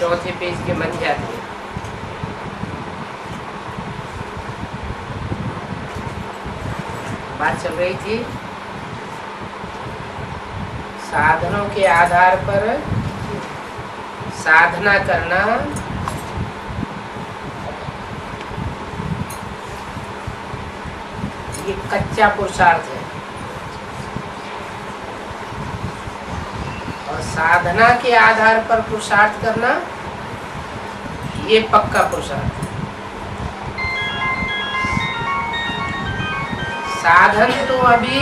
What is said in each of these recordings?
चौथे पेज के मन जाते। बात चल रही थी साधनों के आधार पर साधना करना ये कच्चा पुरुषार्थ है, और साधना के आधार पर पुरुषार्थ करना ये पक्का पुरुषार्थ है। साधन तो अभी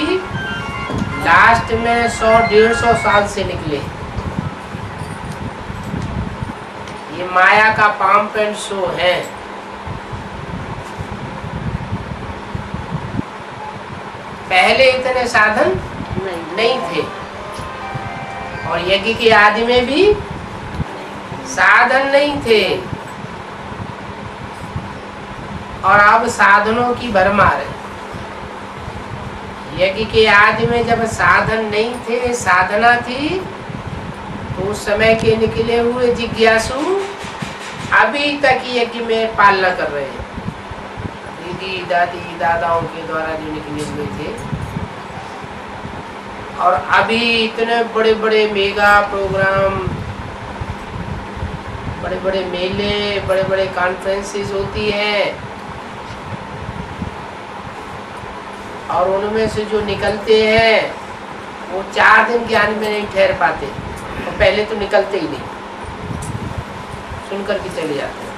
लास्ट में 100-150 साल से निकले। ये माया का पंप एंड शो है। पहले इतने साधन नहीं थे, और यज्ञ के आदि में भी साधन नहीं थे, और अब साधनों की भरमार है। यज्ञ के आदि में जब साधन नहीं थे, साधना थी, तो उस समय के निकले हुए जिज्ञासु अभी तक यज्ञ में पालना कर रहे हैं। दीदी दादी दादाओं के द्वारा जो निकले हुए थे, और अभी इतने बड़े बड़े मेगा प्रोग्राम, बड़े बड़े मेले, बड़े बड़े कॉन्फ्रेंसेस होती हैं, और उनमें से जो निकलते हैं वो 4 दिन ज्ञान में नहीं ठहर पाते, और पहले तो निकलते ही नहीं, सुनकर के चले जाते हैं।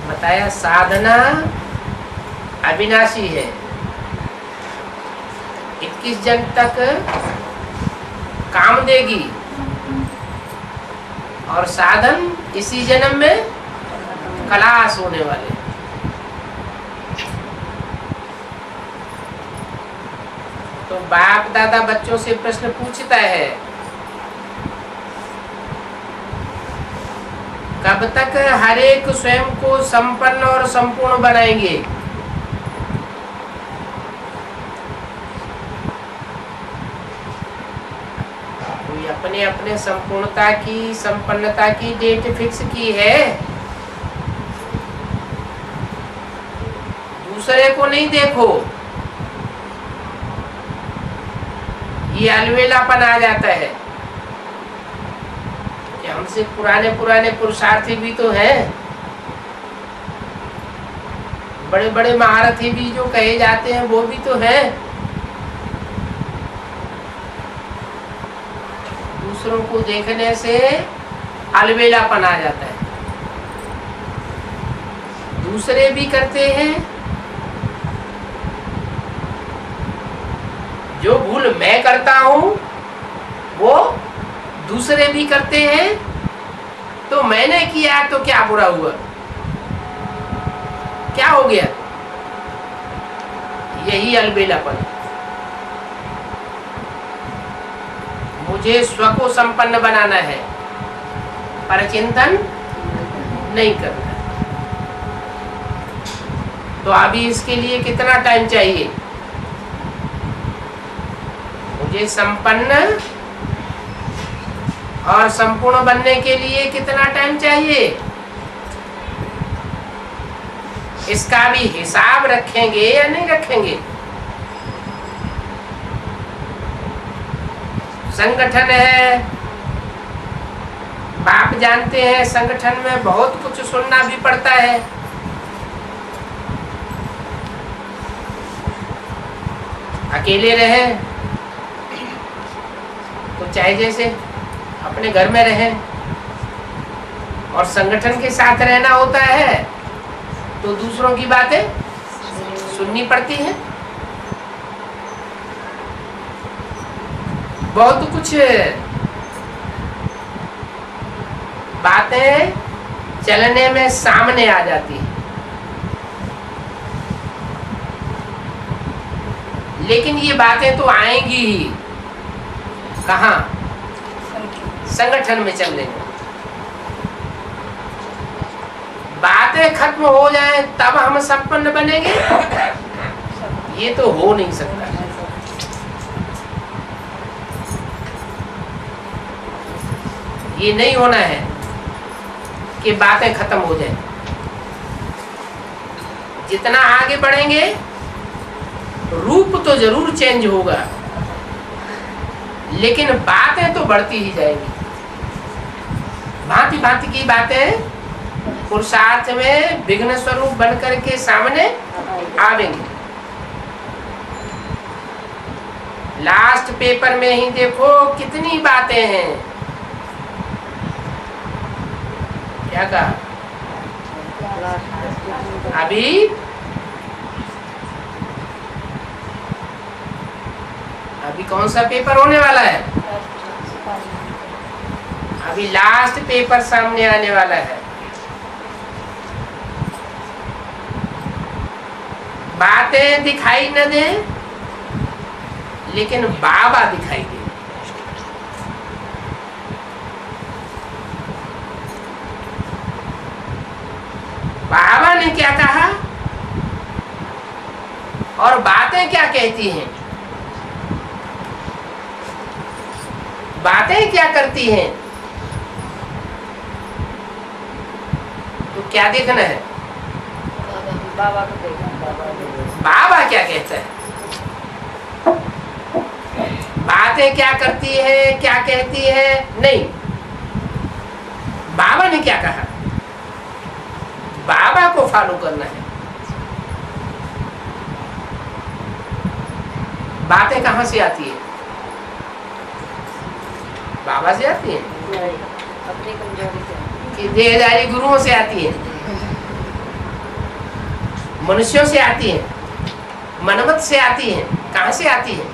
बताया साधना अविनाशी है, 21 जन तक काम देगी, और साधन इसी जन्म में खलास होने वाले। तो बाप दादा बच्चों से प्रश्न पूछता है, कब तक हर एक स्वयं को संपन्न और संपूर्ण बनाएंगे? कोई अपने अपने संपूर्णता की, संपन्नता की डेट फिक्स की है, दूसरे को नहीं देखो। ये अलवेलापन आ जाता है कि हमसे पुराने पुराने पुरुषार्थी भी तो हैं, बड़े बड़े महारथी भी जो कहे जाते हैं वो भी तो हैं। दूसरों को देखने से अलवेलापन आ जाता है। दूसरे भी करते हैं, जो भूल मैं करता हूं वो दूसरे भी करते हैं, तो मैंने किया तो क्या बुरा हुआ, क्या हो गया? यही अलबेलापन। मुझे स्व को संपन्न बनाना है, पर चिंतन नहीं करना। तो अभी इसके लिए कितना टाइम चाहिए? मुझे संपन्न और संपूर्ण बनने के लिए कितना टाइम चाहिए? इसका भी हिसाब रखेंगे या नहीं रखेंगे? संगठन है, बाप जानते हैं, संगठन में बहुत कुछ सुनना भी पड़ता है। अकेले रहे तो चाहे जैसे अपने घर में रहें, और संगठन के साथ रहना होता है तो दूसरों की बातें सुननी पड़ती हैं। बहुत कुछ बातें चलने में सामने आ जाती है, लेकिन ये बातें तो आएंगी ही कहाँ? संगठन में चलने में। बातें खत्म हो जाएं तब हम संपन्न बनेंगे, ये तो हो नहीं सकता। ये नहीं होना है कि बातें खत्म हो जाए। जितना आगे बढ़ेंगे रूप तो जरूर चेंज होगा, लेकिन बातें तो बढ़ती ही जाएंगी। भांति भांति की बातें पुरुषार्थ में विघ्न स्वरूप बनकर के सामने आवेंगे। लास्ट पेपर में ही देखो कितनी बातें हैं। क्या कहा? अभी कौन सा पेपर होने वाला है? अभी लास्ट पेपर सामने आने वाला है। बातें दिखाई न दे, लेकिन बाबा दिखाई दे। बाबा ने क्या कहा और बातें क्या कहती हैं, बातें क्या करती हैं, तो क्या देखना है? बाबा को देखना। बाबा क्या कहता है, बातें क्या करती है, क्या कहती है, नहीं, बाबा ने क्या कहा, बाबा को फॉलो करना है। बातें कहाँ से आती है? बाबा से आती है अपनी कमजोरी से कि देहधारी गुरुओं से आती है, मनुष्यों से आती है, मनमत से आती है। कहाँ से आती है?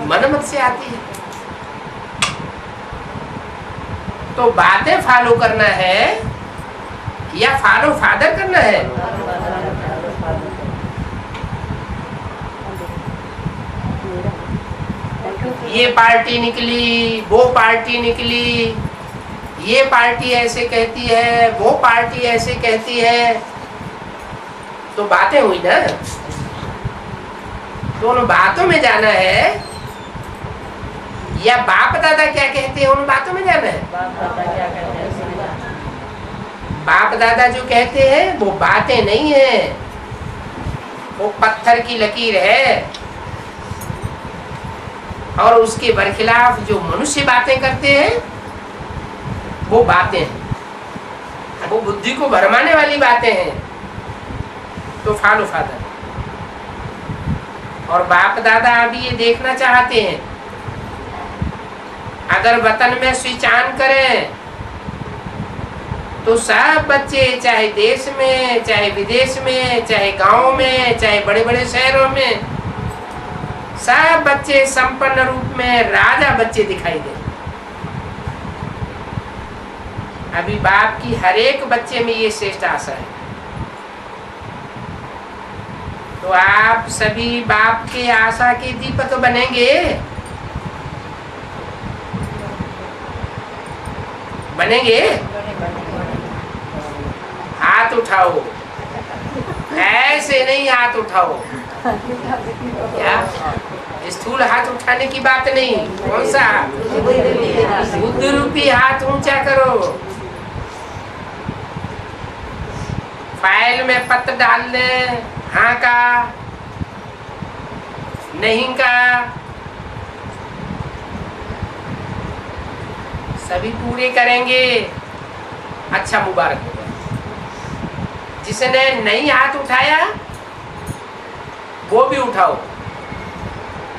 मनमत से आती है। तो बातें फॉलो करना है या फॉलो फादर करना है? ये पार्टी निकली, वो पार्टी निकली, ये पार्टी ऐसे कहती है, वो पार्टी ऐसे कहती है, तो बातें हुई ना। तो उन बातों में जाना है या बाप दादा क्या कहते हैं उन बातों में जाना है? बाप दादा जो कहते हैं वो बातें नहीं है, वो पत्थर की लकीर है। और उसके बरखिलाफ जो मनुष्य बातें करते हैं वो बातें हैं, वो बुद्धि को भरमाने वाली बातें हैं। तो फॉलो फादर। और बाप दादा अभी ये देखना चाहते हैं, अगर वतन में स्विच ऑन करें तो सब बच्चे, चाहे देश में, चाहे विदेश में, चाहे गांव में, चाहे बड़े बड़े शहरों में, सब बच्चे संपन्न रूप में राजा बच्चे दिखाई दे। अभी बाप की हर एक बच्चे में ये श्रेष्ठ आशा है। तो आप सभी बाप के आशा के दीपक बनेंगे, बनेंगे? हाथ उठाओ, ऐसे नहीं हाथ उठाओ। क्या स्थूल हाथ उठाने की बात नहीं, कौन सा? बुद्ध रूपी हाथ ऊंचा करो। फाइल में पत्र डाल दे, हाँ का, नहीं का, सभी पूरे करेंगे। अच्छा, मुबारक होगा। जिसने नहीं हाथ उठाया वो भी उठाओ।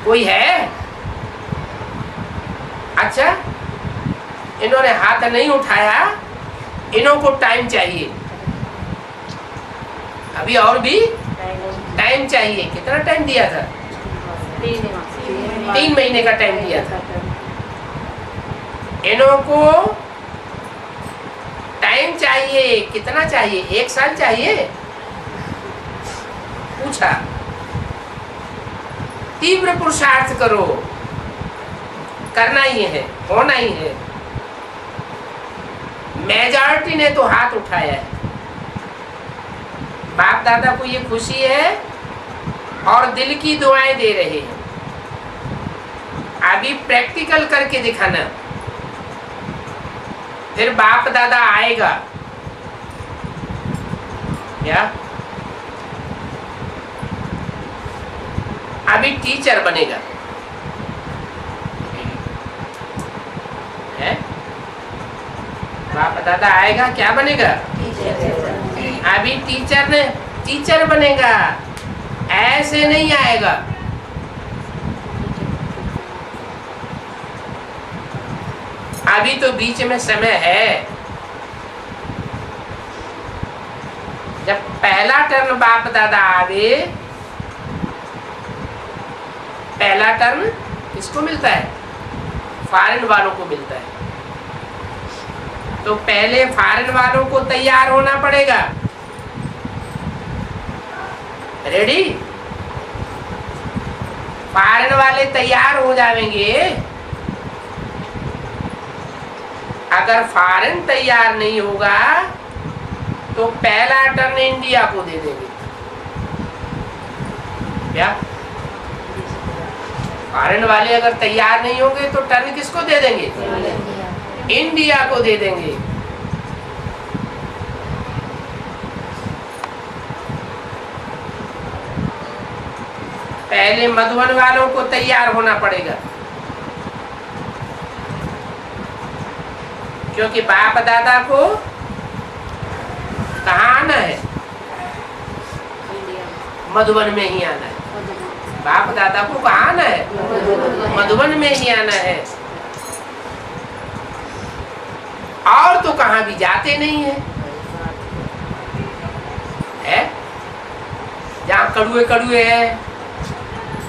कोई है? अच्छा, इन्होंने हाथ नहीं उठाया, इन्हों को टाइम चाहिए। अभी और भी टाइम चाहिए। कितना टाइम दिया था? 3 महीने का टाइम दिया था। इन्हों को टाइम चाहिए। कितना चाहिए? 1 साल चाहिए? पूछा। तीव्र पुरुषार्थ करो, करना ही है, होना ही है। मेजॉरिटी ने तो हाथ उठाया है। बाप दादा को ये खुशी है और दिल की दुआएं दे रहे हैं। अभी प्रैक्टिकल करके दिखाना, फिर बाप दादा आएगा क्या? अभी टीचर बनेगा है? बाप दादा आएगा क्या बनेगा? अभी टीचर बनेगा, ऐसे नहीं आएगा। अभी तो बीच में समय है। जब पहला टर्न बाप दादा आवे, पहला टर्न किसको मिलता है? फॉरेन वालों को मिलता है। तो पहले फॉरेन वालों को तैयार होना पड़ेगा। रेडी? फॉरेन वाले तैयार हो जाएंगे। अगर फॉरेन तैयार नहीं होगा तो पहला टर्न इंडिया को दे देंगे। क्या? फॉरेन वाले अगर तैयार नहीं होंगे तो टर्न किसको दे देंगे? इंडिया को दे देंगे। पहले मधुबन वालों को तैयार होना पड़ेगा, क्योंकि बाप दादा को कहाँ आना है? मधुबन में ही आना है। बाप दादा को कहाँ आना है? मधुबन में ही आना है। और तो कहाँ भी जाते नहीं है, जहाँ कड़ुए हैं,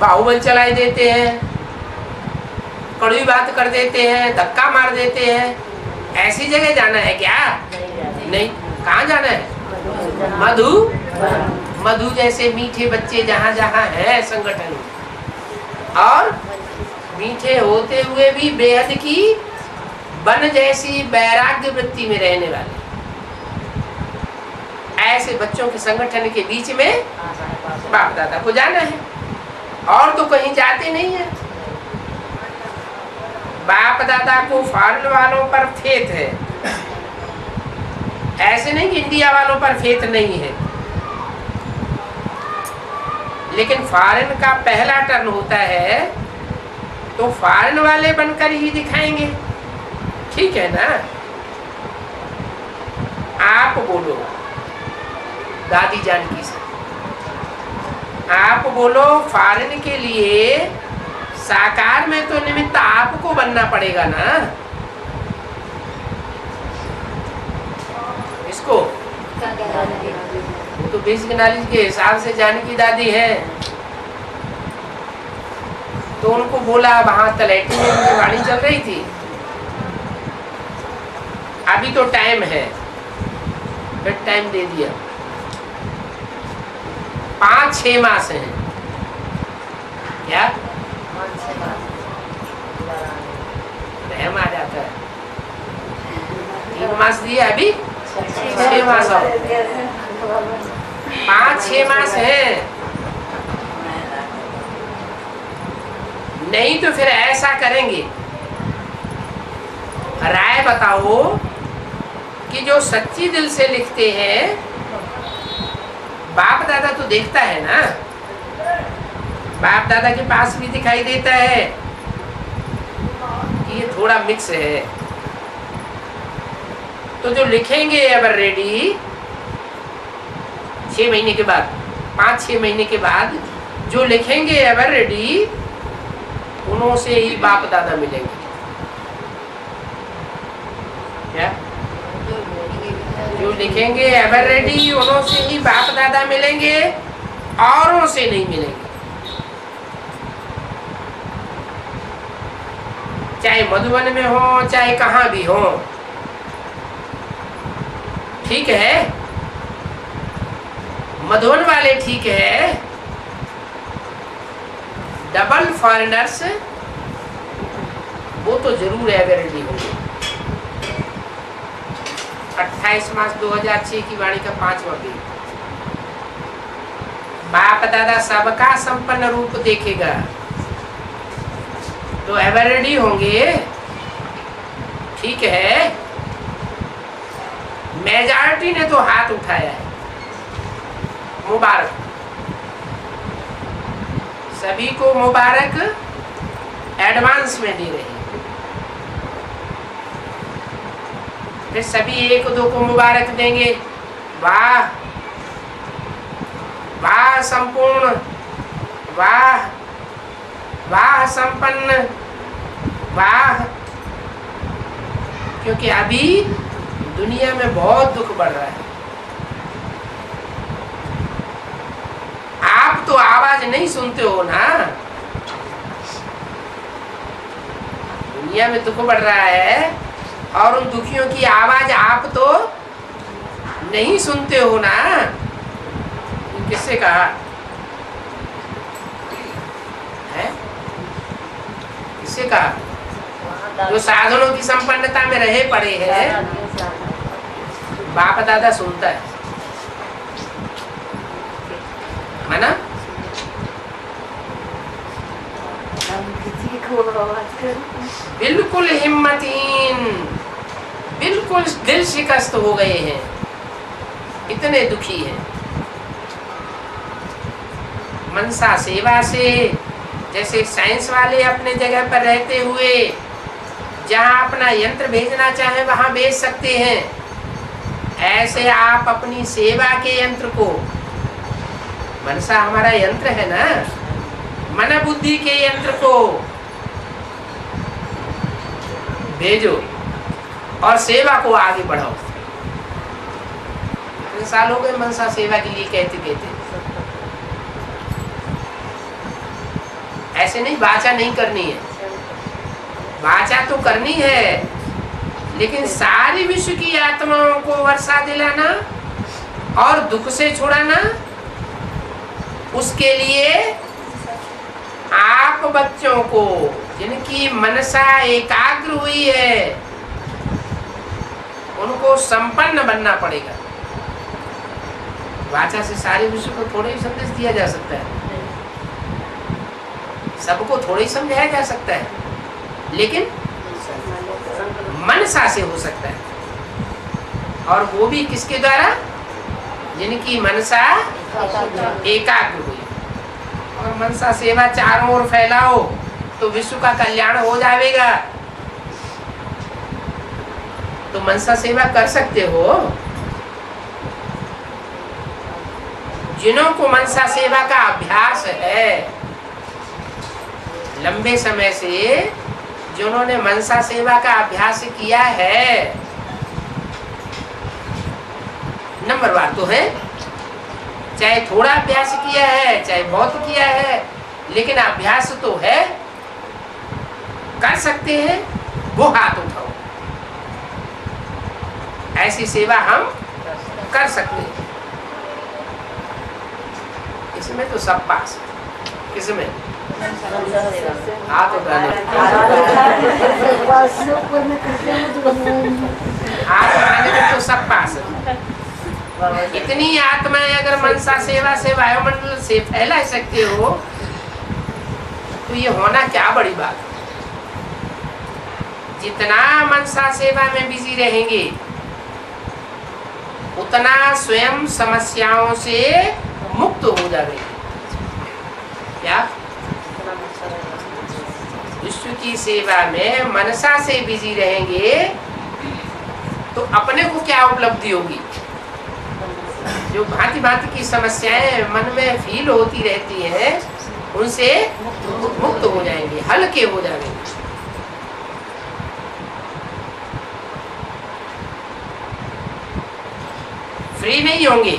बाहुबल चलाई देते हैं, कड़वी बात कर देते हैं, धक्का मार देते हैं, ऐसी जगह जाना है क्या? नहीं। कहाँ जाना है? मधु जैसे मीठे बच्चे जहाँ जहाँ है संगठन में, और मीठे होते हुए भी बेहद की वन जैसी वैराग्य वृत्ति में रहने वाले ऐसे बच्चों के संगठन के बीच में बाप दादा को जाना है, और तो कहीं जाते नहीं है। बाप दादा को फॉरेन वालों पर फेथ है, ऐसे नहीं कि इंडिया वालों पर फेथ नहीं है। लेकिन फॉरेन का पहला टर्न होता है तो फॉरेन वाले बनकर ही दिखाएंगे, ठीक है ना? आप बोलो दादी जानकी से, आप बोलो फॉरेन के लिए साकार में तो निमित्त आपको बनना पड़ेगा ना। इसको वो तो बेसिक नॉलेज के हिसाब से जानकी दादी है, तो उनको बोला, वहां तलैटी में उनकी वाणी चल रही थी। अभी तो टाइम है, फिर टाइम दे दिया। 5-6 मास हैं क्या? रहम आ जाता है। 3 मास दिए, अभी 6 मास और 5-6 मास है। नहीं तो फिर ऐसा करेंगे, राय बताओ कि जो सच्ची दिल से लिखते हैं, बाप दादा तो देखता है ना, बाप दादा के पास भी दिखाई देता है कि ये थोड़ा मिक्स है। तो जो लिखेंगे एवर रेडी 6 महीने के बाद, 5-6 महीने के बाद जो लिखेंगे एवर रेडी, उन्हों से ही बाप दादा मिलेंगे। क्या? जो लिखेंगे एवर रेडी, उन्हों से ही बाप दादा मिलेंगे, औरों से नहीं मिलेंगे। चाहे मधुबन में हो, चाहे कहाँ भी हो, ठीक है? मधुबन वाले ठीक है, डबल फॉरेनर्स वो तो जरूर एवर रेडी होंगे। 28 मार्च 2006 की वाणी का 5वां पेज। बाप दादा सबका संपन्न रूप देखेगा, तो एवरेडी होंगे, ठीक है। मेजॉरिटी ने तो हाथ उठाया है, मुबारक, सभी को मुबारक एडवांस में दे रहे हैं। फिर सभी एक दो को मुबारक देंगे, वाह वाह संपूर्ण, वाह वाह संपन्न, वाह। क्योंकि अभी दुनिया में बहुत दुख बढ़ रहा है। आप तो आवाज नहीं सुनते हो ना, दुनिया में दुख बढ़ रहा है और उन दुखियों की आवाज आप तो नहीं सुनते हो ना। किससे कहा है? किससे कहा? जो साधनों की संपन्नता में रहे पड़े हैं, बाप दादा सुनता है ना। बिल्कुल हिम्मतहीन, बिल्कुल दिल शिकस्त हो गए हैं, इतने दुखी हैं। मनसा सेवा से, जैसे साइंस वाले अपने जगह पर रहते हुए जहां अपना यंत्र भेजना चाहे वहां भेज सकते हैं, ऐसे आप अपनी सेवा के यंत्र को, मनसा हमारा यंत्र है ना, मन बुद्धि के यंत्र को भेजो और सेवा को आगे बढ़ाओ। कितने साल हो गए मनसा सेवा के लिए कहते कहते। ऐसे नहीं, वाचा नहीं करनी है, वाचा तो करनी है, लेकिन सारी विश्व की आत्माओं को वर्षा दिलाना और दुख से छुड़ाना, उसके लिए आप बच्चों को जिनकी मनसा एकाग्र हुई है उनको संपन्न बनना पड़ेगा। वाचा से सारे विश्व को थोड़े ही संदेश दिया जा सकता है, सबको थोड़े ही समझाया जा सकता है, लेकिन मनसा से हो सकता है। और वो भी किसके द्वारा? जिनकी मनसा एकाग्र हुई। और मनसा सेवा चारों ओर फैलाओ तो विश्व का कल्याण हो जाएगा। तो मनसा सेवा कर सकते हो। जिन्हों को मनसा सेवा का अभ्यास है, लंबे समय से जिन्होंने मनसा सेवा का अभ्यास किया है, नंबरवार तो है, चाहे थोड़ा अभ्यास किया है चाहे बहुत किया है, लेकिन अभ्यास तो है, कर सकते हैं, वो हाथ उठाओ। ऐसी सेवा हम कर सकते हैं। इसमें तो सब पास है। किसमें? हाथ उठाने, हाथ उठाने में तो सब पास है। इतनी आत्माएं अगर मनसा सेवा से वायुमंडल से फैला सकते हो तो ये होना क्या बड़ी बात है। जितना मनसा सेवा में बिजी रहेंगे उतना स्वयं समस्याओं से मुक्त हो जाएंगे। क्या? विश्व की सेवा में मनसा से बिजी रहेंगे तो अपने को क्या उपलब्धि होगी? जो भांति भांति की समस्याएं मन में फील होती रहती हैं उनसे मुक्त हो जाएंगे, हल्के हो जाएंगे। फ्री नहीं होंगे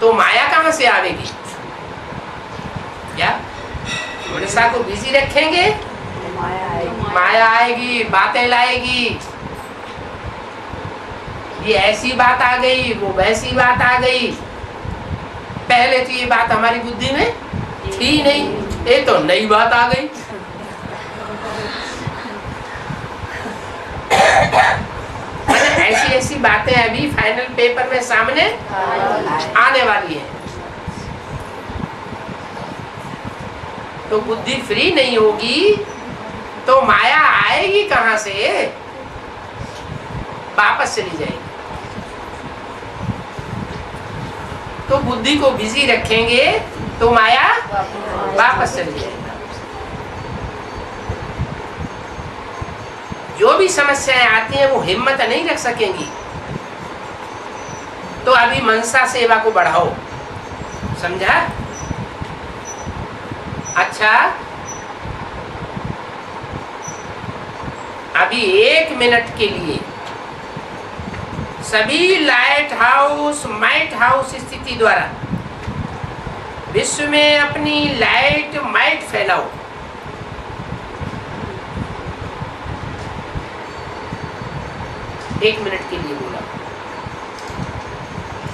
तो माया कहां से आवेगी? क्या मनसा को बिजी रखेंगे, माया आएगी, बातें लाएगी, ये ऐसी बात आ गई, वो वैसी बात आ गई। पहले तो ये बात हमारी बुद्धि में थी नहीं, ये तो नई बात आ गई। ऐसी ऐसी बातें अभी फाइनल पेपर में सामने आने वाली है। तो बुद्धि फ्री नहीं होगी तो माया आएगी कहां से? वापस चली जाएगी। तो बुद्धि को बिजी रखेंगे तो माया वापस चली जाएगी। जो भी समस्याएं आती हैं वो हिम्मत नहीं रख सकेंगी। तो अभी मनसा सेवा को बढ़ाओ, समझा? अच्छा, अभी 1 मिनट के लिए सभी लाइट हाउस माइट हाउस स्थिति द्वारा विश्व में अपनी लाइट माइट फैलाओ। एक मिनट के लिए बोला।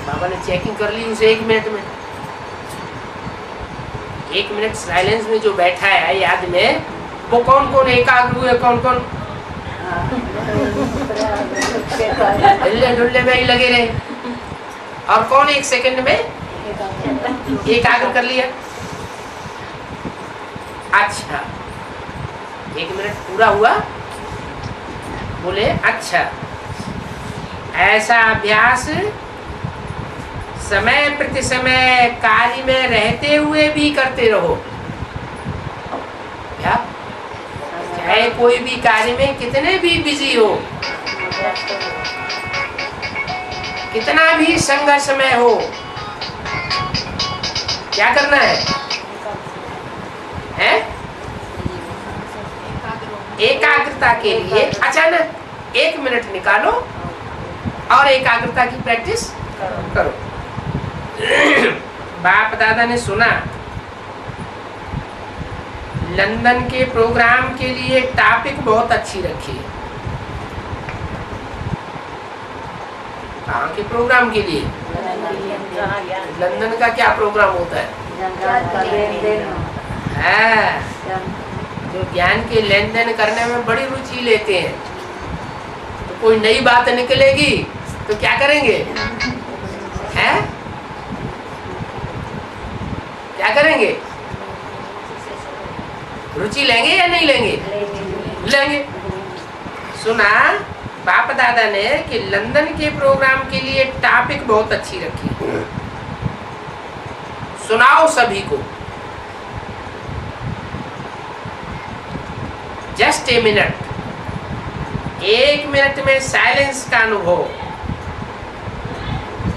बाबा ने चेकिंग कर ली उसे 1 मिनट में। 1 मिनट साइलेंस में जो बैठा है याद में, वो कौन कौन एकाग्र हुए, कौन कौन हिलने डुलने में ही लगे रहे, और कौन 1 सेकंड में एकाग्र कर लिया। अच्छा, 1 मिनट पूरा हुआ, बोले अच्छा ऐसा अभ्यास समय प्रति समय कार्य में रहते हुए भी करते रहो। क्या? चाहे कोई भी कार्य में कितने भी बिजी हो, कितना भी संघर्षमय हो, क्या करना है? हैं? एकाग्रता के लिए अचानक 1 मिनट निकालो और एकाग्रता की प्रैक्टिस करो। बाप दादा ने सुना लंदन के प्रोग्राम के लिए टॉपिक बहुत अच्छी रखी है। कहाँ के प्रोग्राम के लिए? लंदन का क्या प्रोग्राम होता है? जो ज्ञान के लेन देन करने में बड़ी रुचि लेते हैं, तो कोई नई बात निकलेगी तो क्या करेंगे? हैं? क्या करेंगे? रुचि लेंगे या नहीं लेंगे? लेंगे। सुना बाप दादा ने कि लंदन के प्रोग्राम के लिए टॉपिक बहुत अच्छी रखी। सुनाओ सभी को। जस्ट ए मिनट, 1 मिनट में साइलेंस का अनुभव,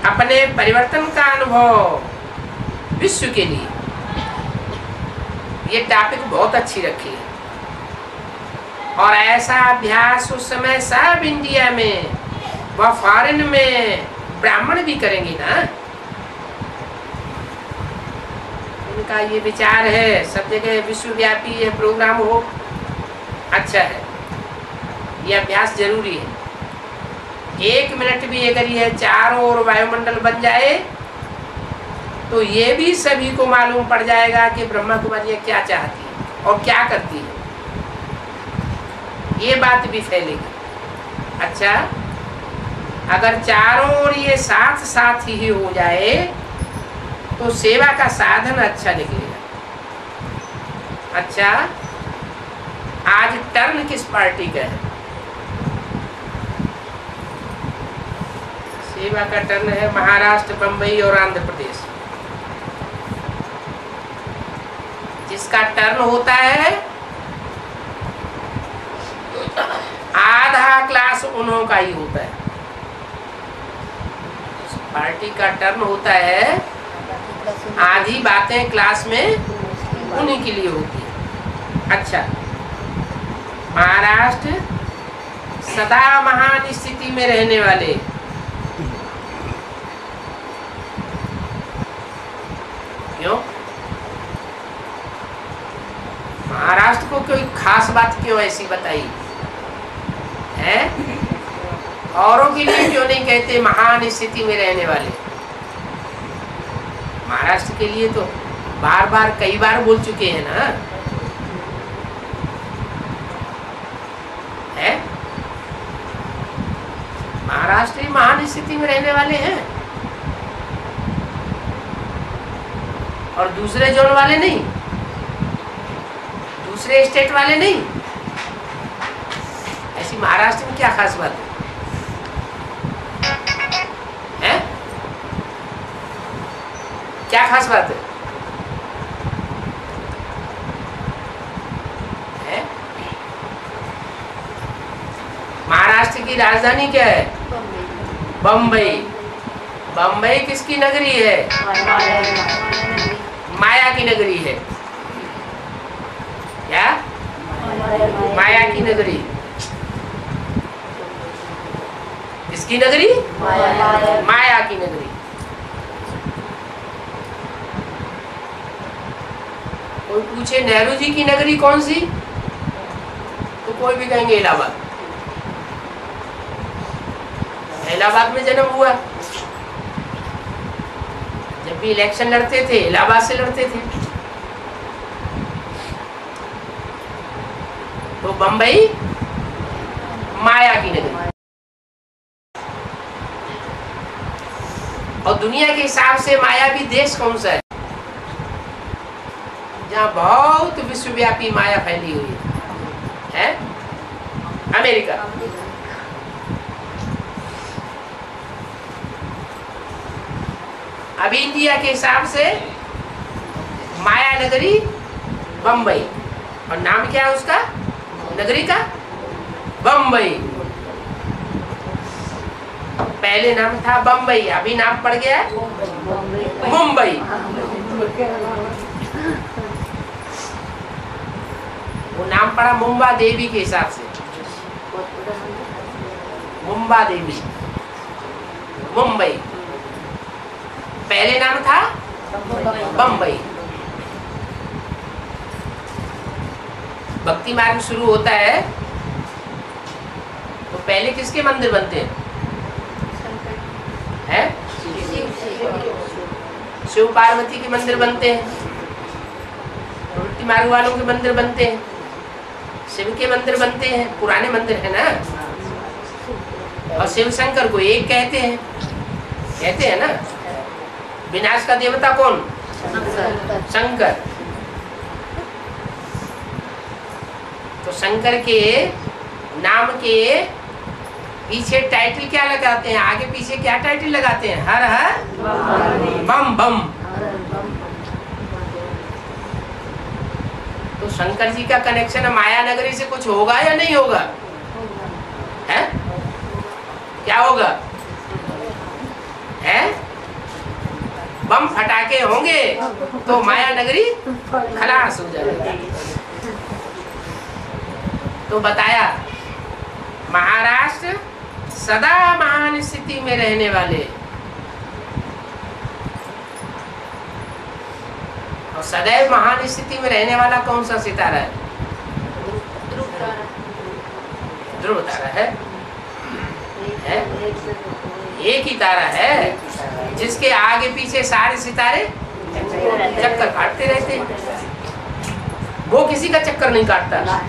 अपने परिवर्तन का अनुभव विश्व के लिए, ये टॉपिक बहुत अच्छी रखी है। और ऐसा अभ्यास उस समय सब इंडिया में व फॉरेन में ब्राह्मण भी करेंगे ना। इनका ये विचार है सब जगह विश्वव्यापी ये प्रोग्राम हो, अच्छा है, ये अभ्यास जरूरी है। 1 मिनट भी अगर ये चारों ओर वायुमंडल बन जाए तो ये भी सभी को मालूम पड़ जाएगा कि ब्रह्मा कुमारी क्या चाहती है और क्या करती है, ये बात भी फैलेगी। अच्छा, अगर चारों ओर ये साथ साथ ही हो जाए तो सेवा का साधन अच्छा निकलेगा। अच्छा, आज टर्न किस पार्टी का है? सेवा का टर्न है महाराष्ट्र, बंबई और आंध्र प्रदेश। जिसका टर्न होता है आधा क्लास उन्हों का ही होता है। पार्टी का टर्न होता है आधी बातें क्लास में उन्हीं के लिए होती है। अच्छा, महाराष्ट्र सदा महान स्थिति में रहने वाले, क्यों? महाराष्ट्र को कोई खास बात क्यों ऐसी बताई है? औरों के लिए क्यों नहीं कहते महान स्थिति में रहने वाले? महाराष्ट्र के लिए तो बार बार कई बार बोल चुके हैं ना, है? महाराष्ट्र ही महान स्थिति में रहने वाले हैं और दूसरे जोन वाले नहीं, दूसरे स्टेट वाले नहीं। ऐसी महाराष्ट्र में क्या खास बात है? क्या खास बात है? महाराष्ट्र की राजधानी क्या है? बम्बई। बम्बई किसकी नगरी है? माया की नगरी है। क्या? माया की नगरी। किसकी नगरी? माया की नगरी। कोई पूछे नेहरू जी की नगरी कौन सी, तो कोई भी कहेंगे इलाहाबाद। इलाहाबाद में जन्म हुआ। जब भी इलेक्शन लड़ते थे इलाहाबाद से लड़ते थे। तो बंबई माया की नगरी। और दुनिया के हिसाब से मायावी देश कौन सा है? जहाँ बहुत विश्वव्यापी माया फैली हुई है? अमेरिका। अभी इंडिया के हिसाब से माया नगरी बम्बई। और नाम क्या है उसका, नगरी का? बम्बई। पहले नाम था बम्बई, अभी नाम पड़ गया है मुंबई। वो नाम पड़ा मुंबा देवी के हिसाब से। मुंबा देवी, मुंबई। पहले नाम था बम्बई। भक्ति मार्ग शुरू होता है तो पहले किसके मंदिर बनते हैं? शिव पार्वती के मंदिर बनते हैं। भक्ति मार्ग वालों के मंदिर बनते हैं, शिव के मंदिर बनते हैं, पुराने मंदिर है ना। और शिव शंकर को एक कहते हैं ना। विनाश का देवता कौन? शंकर। तो शंकर के नाम के पीछे टाइटल क्या लगाते हैं? आगे पीछे क्या टाइटल लगाते हैं? हर हर बम बम। तो शंकर जी का कनेक्शन माया नगरी से कुछ होगा या नहीं होगा? है? क्या होगा? है? बम फटाके होंगे तो माया नगरी खलास हो जाएगी। तो बताया महाराष्ट्र सदा महान स्थिति में रहने वाले, और सदैव महान स्थिति में रहने वाला कौन सा सितारा है? ध्रुव तारा है। एक ही तारा है जिसके आगे पीछे सारे सितारे चक्कर काटते रहते हैं। वो किसी का चक्कर नहीं काटता,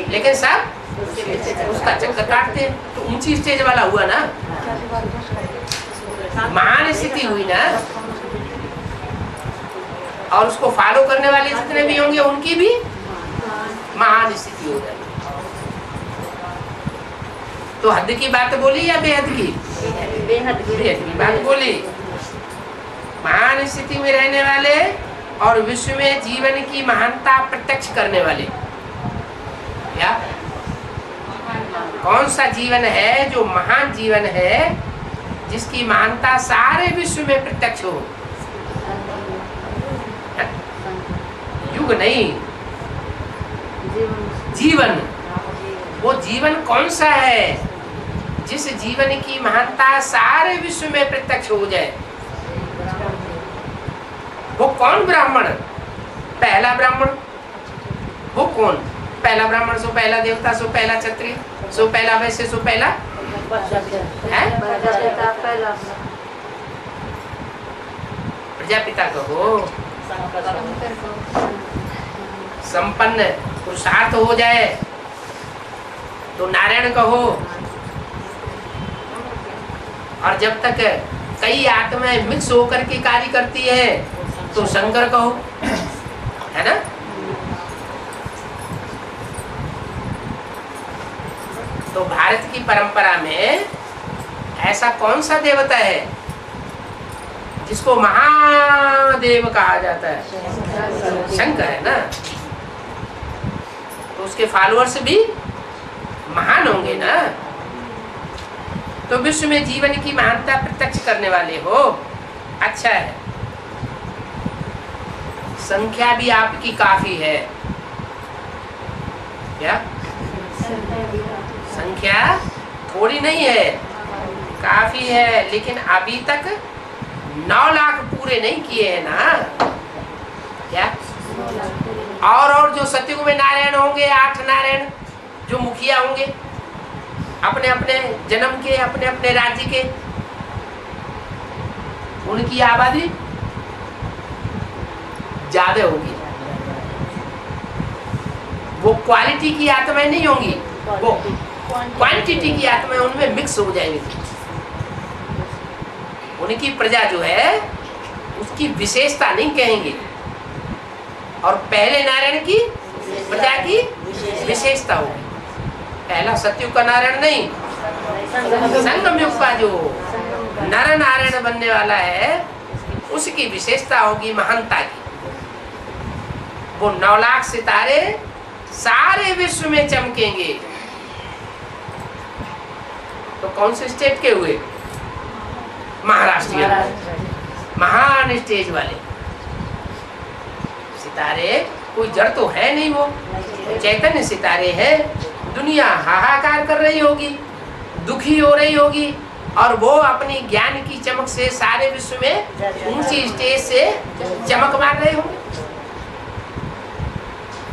लेकिन सब उसका चक्कर काटते हैं। तो ऊंची स्टेज वाला हुआ ना, महान स्थिति हुई ना। और उसको फॉलो करने वाले जितने भी होंगे उनकी भी महान स्थिति हो जाएगी। तो हद की बात बोली या बेहद की? बेहद की बात बोली। महान स्थिति में रहने वाले और विश्व में जीवन की महानता प्रत्यक्ष करने वाले। क्या कौन सा जीवन है जो महान जीवन है, जिसकी महानता सारे विश्व में प्रत्यक्ष हो? युग नहीं, जीवन। वो जीवन कौन सा है जिस जीवन की महानता सारे विश्व में प्रत्यक्ष हो जाए? वो कौन ब्राह्मण? पहला ब्राह्मण। वो कौन? पहला ब्राह्मण सो पहला देवता, सो पहला क्षत्रिय, सो पहला वैश्य, सो पहला प्रजापिता कहो। संपन्न पुरुषार्थ हो जाए तो नारायण कहो। और जब तक कई आत्माएं मिक्स होकर के कार्य करती है तो शंकर कहो, है ना। तो भारत की परंपरा में ऐसा कौन सा देवता है जिसको महादेव कहा जाता है? शंकर है ना। तो उसके फॉलोअर्स भी महान होंगे ना। तो विश्व में जीवन की महानता प्रत्यक्ष करने वाले हो, अच्छा है। संख्या भी आपकी काफी है। क्या संख्या थोड़ी नहीं है, काफी है। लेकिन अभी तक 9 लाख पूरे नहीं किए हैं ना। क्या और जो सतयुग में नारायण होंगे, 8 नारायण जो मुखिया होंगे अपने अपने जन्म के, अपने अपने राज्य के, उनकी आबादी ज्यादा होगी। वो क्वालिटी की आत्माएं नहीं होंगी, वो क्वांटिटी की आत्माएं उनमें मिक्स हो जाएंगी। उनकी प्रजा जो है उसकी विशेषता नहीं कहेंगे, और पहले नारायण की प्रजा की विशेषता होगी। पहला सतयुग का नारायण नहीं, संगम युग का जो नर नारायण बनने वाला है उसकी विशेषता होगी महानता की। वो 9 लाख सितारे सारे विश्व में चमकेंगे। तो कौन से स्टेट के हुए? महाराष्ट्र, महान स्टेज वाले सितारे। कोई जड़ तो है नहीं, वो चैतन्य सितारे हैं। दुनिया हाहाकार कर रही होगी, दुखी हो रही होगी, और वो अपनी ज्ञान की चमक से सारे विश्व में ऊंची स्टेज से चमक मार रहे होंगे।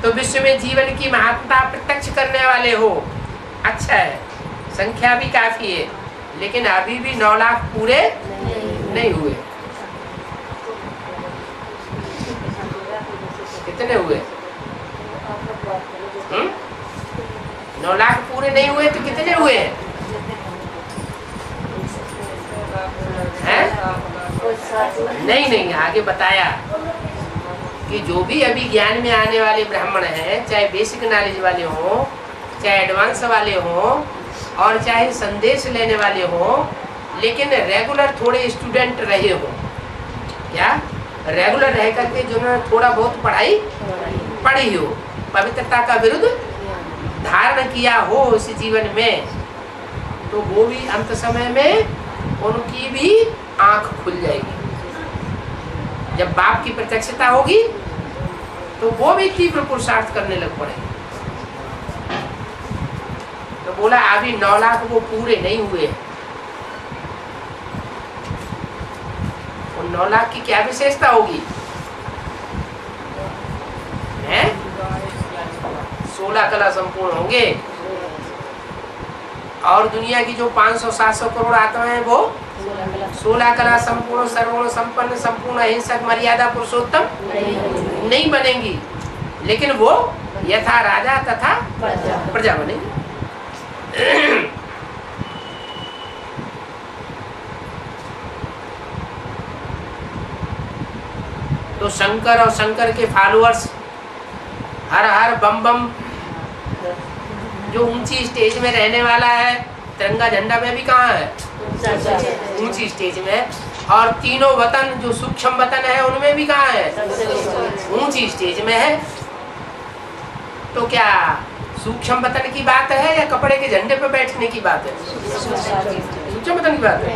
तो विश्व में जीवन की महत्ता प्रत्यक्ष करने वाले हो, अच्छा है। संख्या भी काफी है, लेकिन अभी भी 9 लाख पूरे नहीं हुए। कितने हुए? 9 लाख पूरे नहीं हुए तो कितने हुए हैं? नहीं नहीं, आगे बताया कि जो भी अभी ज्ञान में आने वाले ब्राह्मण हैं, चाहे बेसिक नॉलेज वाले हों, चाहे एडवांस वाले हों, और चाहे संदेश लेने वाले हों, लेकिन रेगुलर थोड़े स्टूडेंट रहे हो, क्या रेगुलर रह करके जिन्होंने थोड़ा बहुत पढ़ाई पढ़ी हो, पवित्रता का विरुद्ध धारण किया हो इस जीवन में, तो वो भी अंत समय में उनकी भी आंख खुल जाएगी। जब बाप की प्रत्यक्षता होगी तो वो भी तीव्र पुरुषार्थ करने लग पड़ेंगे। तो बोला अभी 9 लाख वो पूरे नहीं हुए। उन 9 लाख की क्या विशेषता होगी? है 16 कला संपूर्ण होंगे, और दुनिया की जो 500-700 करोड़ आत्माएं हैं वो 16 कला संपूर्ण, सर्वगुण संपन्न, संपूर्ण अहिंसक, मर्यादा पुरुषोत्तम नहीं बनेंगी, लेकिन वो यथा राजा तथा प्रजा बनेंगी। तो शंकर और शंकर के फॉलोअर्स, हर हर बम बम, जो ऊंची स्टेज में रहने वाला है, तिरंगा झंडा में भी कहाँ है? ऊंची स्टेज में। और तीनों वतन जो सूक्ष्म वतन है उनमें भी कहाँ है? ऊंची स्टेज में है। तो क्या सूक्ष्म वतन की बात है या कपड़े के झंडे पे बैठने की बात है? सूक्ष्म वतन की बात है।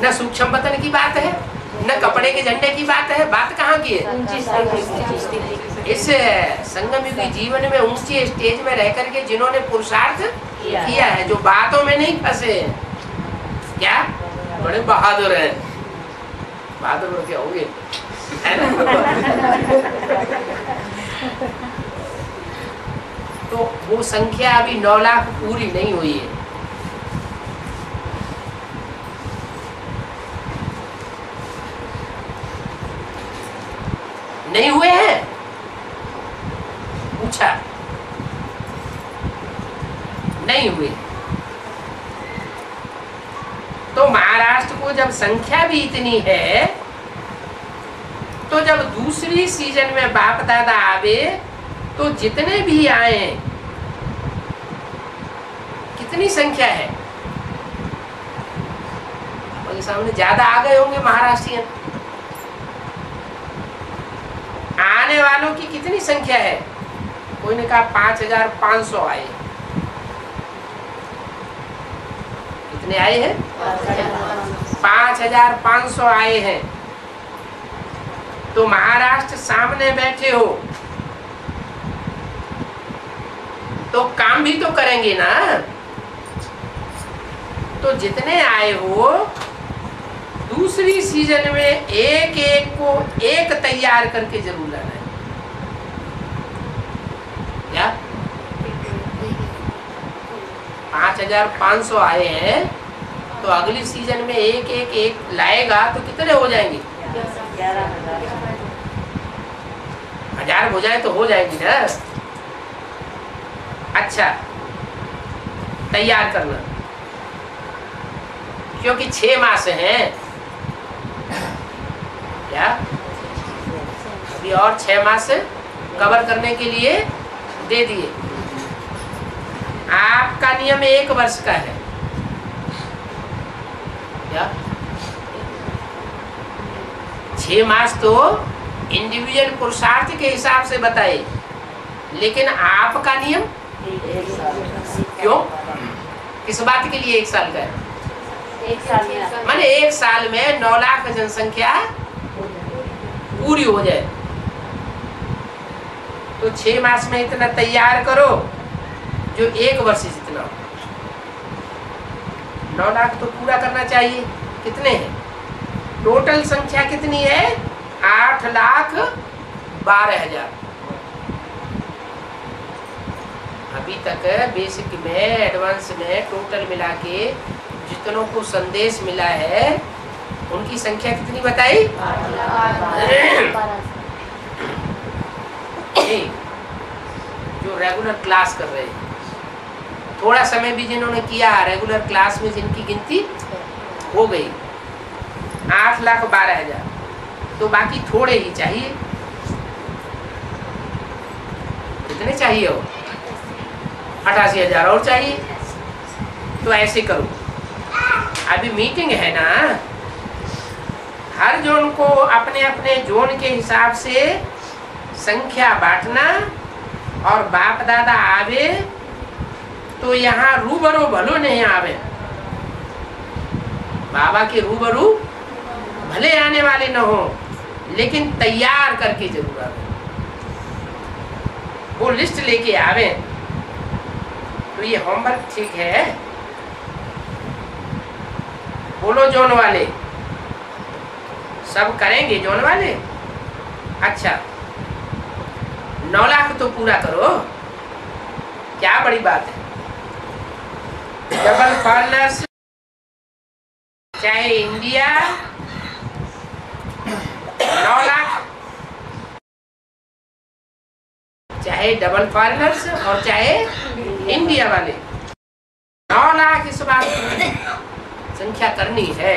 न सूक्ष्म वतन की बात है, न कपड़े के झंडे की बात है। बात कहाँ की है? इस संगम युगी जीवन में ऊंची स्टेज में रह करके जिन्होंने पुरुषार्थ किया है, जो बातों में नहीं फंसे, क्या बड़े बहादुर हैं। बहादुर क्या होंगे, है ना? तो वो संख्या अभी 9 लाख पूरी नहीं हुई है। नहीं हुए हैं? पूछा, नहीं हुए। तो महाराष्ट्र को जब संख्या भी इतनी है, तो जब दूसरी सीजन में बाप दादा आवे तो जितने भी आए, कितनी संख्या है? और सामने ज्यादा आ गए होंगे महाराष्ट्रियन। आने वालों की कितनी संख्या है? कोई ने कहा 5500 आए। कितने आए हैं? 5500 आए हैं। तो महाराष्ट्र सामने बैठे हो तो काम भी तो करेंगे ना। तो जितने आए हो दूसरी सीजन में एक एक को एक तैयार करके जरूर लाना है। क्या 5500 आए हैं तो अगली सीजन में एक एक एक लाएगा तो कितने हो जाएंगे? 1000 हो जाए तो हो जाएगी ना। अच्छा, तैयार करना, क्योंकि 6 मास हैं। क्या अभी और 6 मास कवर करने के लिए दे दिए। आपका नियम 1 वर्ष का है। क्या 6 मास तो इंडिविजुअल पुरुषार्थ के हिसाब से बताए, लेकिन आपका नियम क्यों? किस बात के लिए 1 साल का है? 1 साल में माने 1 साल में 9 लाख जनसंख्या पूरी हो जाए। तो 6 मास में इतना तैयार करो जो 1 वर्ष जितना हो। 9 लाख तो पूरा करना चाहिए। कितने हैं? टोटल संख्या कितनी है? 8,12,000। अभी तक बेसिक में, एडवांस में टोटल मिला के जितनों को संदेश मिला है उनकी संख्या कितनी बताई? जो रेगुलर क्लास कर रहे हैं, थोड़ा समय भी जिन्होंने किया रेगुलर क्लास में, जिनकी गिनती हो गई 8,12,000, तो बाकी थोड़े ही चाहिए। कितने चाहिए हो? 88,000 और चाहिए। तो ऐसे करो, अभी मीटिंग है ना, हर जोन को अपने अपने जोन के हिसाब से संख्या बांटना, और बाप दादा आवे तो यहाँ रूबरू भलो नहीं आवे। बाबा के रूबरू भले आने वाले न हो, लेकिन तैयार करके जरूर आवे। वो लिस्ट लेके आवे। तो ये होमवर्क ठीक है। बोलो जोन वाले, सब करेंगे जोन वाले? अच्छा, 9 लाख तो पूरा करो, क्या बड़ी बात है। डबल फॉरनर्स चाहे इंडिया 9 लाख, चाहे डबल फॉरनर्स और चाहे इंडिया वाले 9 लाख इस बार संख्या करनी है।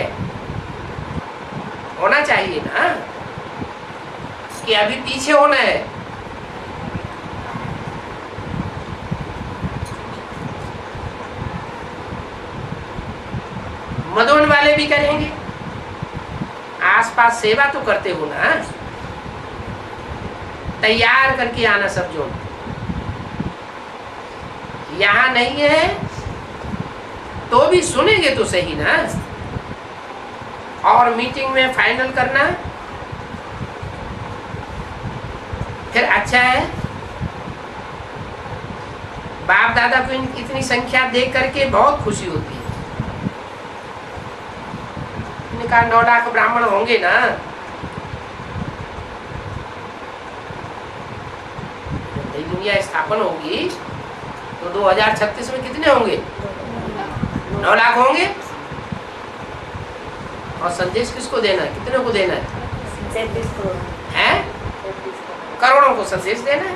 होना चाहिए ना, कि अभी पीछे होना है। मदोन वाले भी करेंगे, आसपास सेवा तो करते हो ना। तैयार करके आना सब जोन। यहाँ नहीं है तो भी सुनेंगे तो सही ना, और मीटिंग में फाइनल करना। फिर अच्छा है, बाप दादा को इतनी संख्या देख करके बहुत खुशी होती है। कहा 9 लाख ब्राह्मण होंगे ना। नई दुनिया स्थापन होगी तो 2036 में कितने होंगे? 9 लाख होंगे। और संदेश किसको देना है? कितने को देना है? 37 करोड़ है? करोड़ों को संदेश देना है।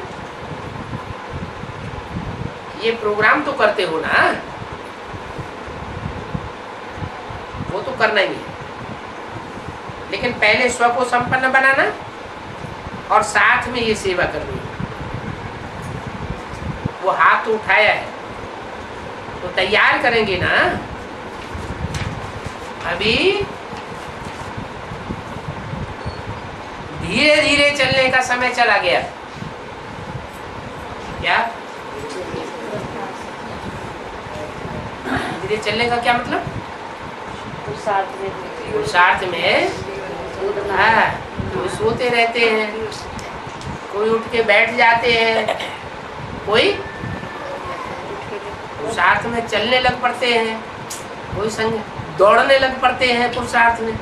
ये प्रोग्राम तो करते हो ना, वो तो करना ही है। लेकिन पहले स्व को संपन्न बनाना और साथ में ये सेवा करनी है। वो हाथ तो उठाया है, तो तैयार करेंगे ना। अभी धीरे धीरे चलने का समय चला गया। क्या धीरे चलने का क्या मतलब? पुरुषार्थ में हाँ, कोई सोते रहते हैं, कोई उठ के बैठ जाते हैं, कोई पुरुषार्थ में चलने लग पड़ते हैं, कोई संग दौड़ने लग पड़ते हैं पुरुषार्थ में,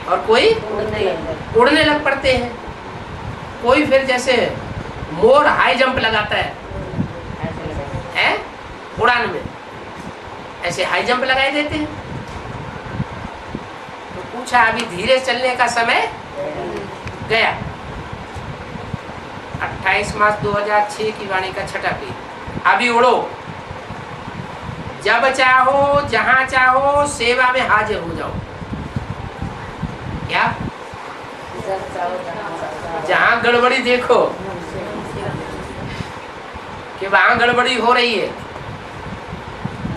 और कोई उड़ने लग पड़ते हैं। कोई फिर जैसे मोर हाई जंप लगाता है उड़ान में, ऐसे हाई जंप लगाए देते हैं। तो पूछा अभी धीरे चलने का समय गया। 28 मार्च 2006 की वाणी का छठा पेज। अभी उड़ो, जब चाहो जहां चाहो सेवा में हाजिर हो जाओ। क्या जहां गड़बड़ी देखो कि वहां गड़बड़ी हो रही है,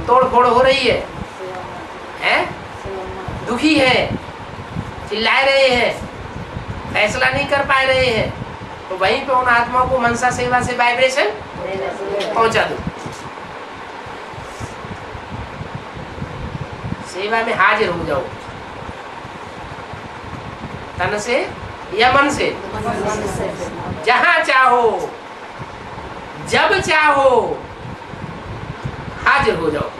तोड़ फोड़ हो रही है, दुखी है, चिल्ला रहे हैं, फैसला नहीं कर पा रहे हैं, तो वहीं पे उन आत्माओं को मनसा सेवा से वाइब्रेशन पहुंचा दो। सेवा में हाजिर हो जाओ, तन से या मन से, जहां चाहो जब चाहो हाजिर हो जाओ।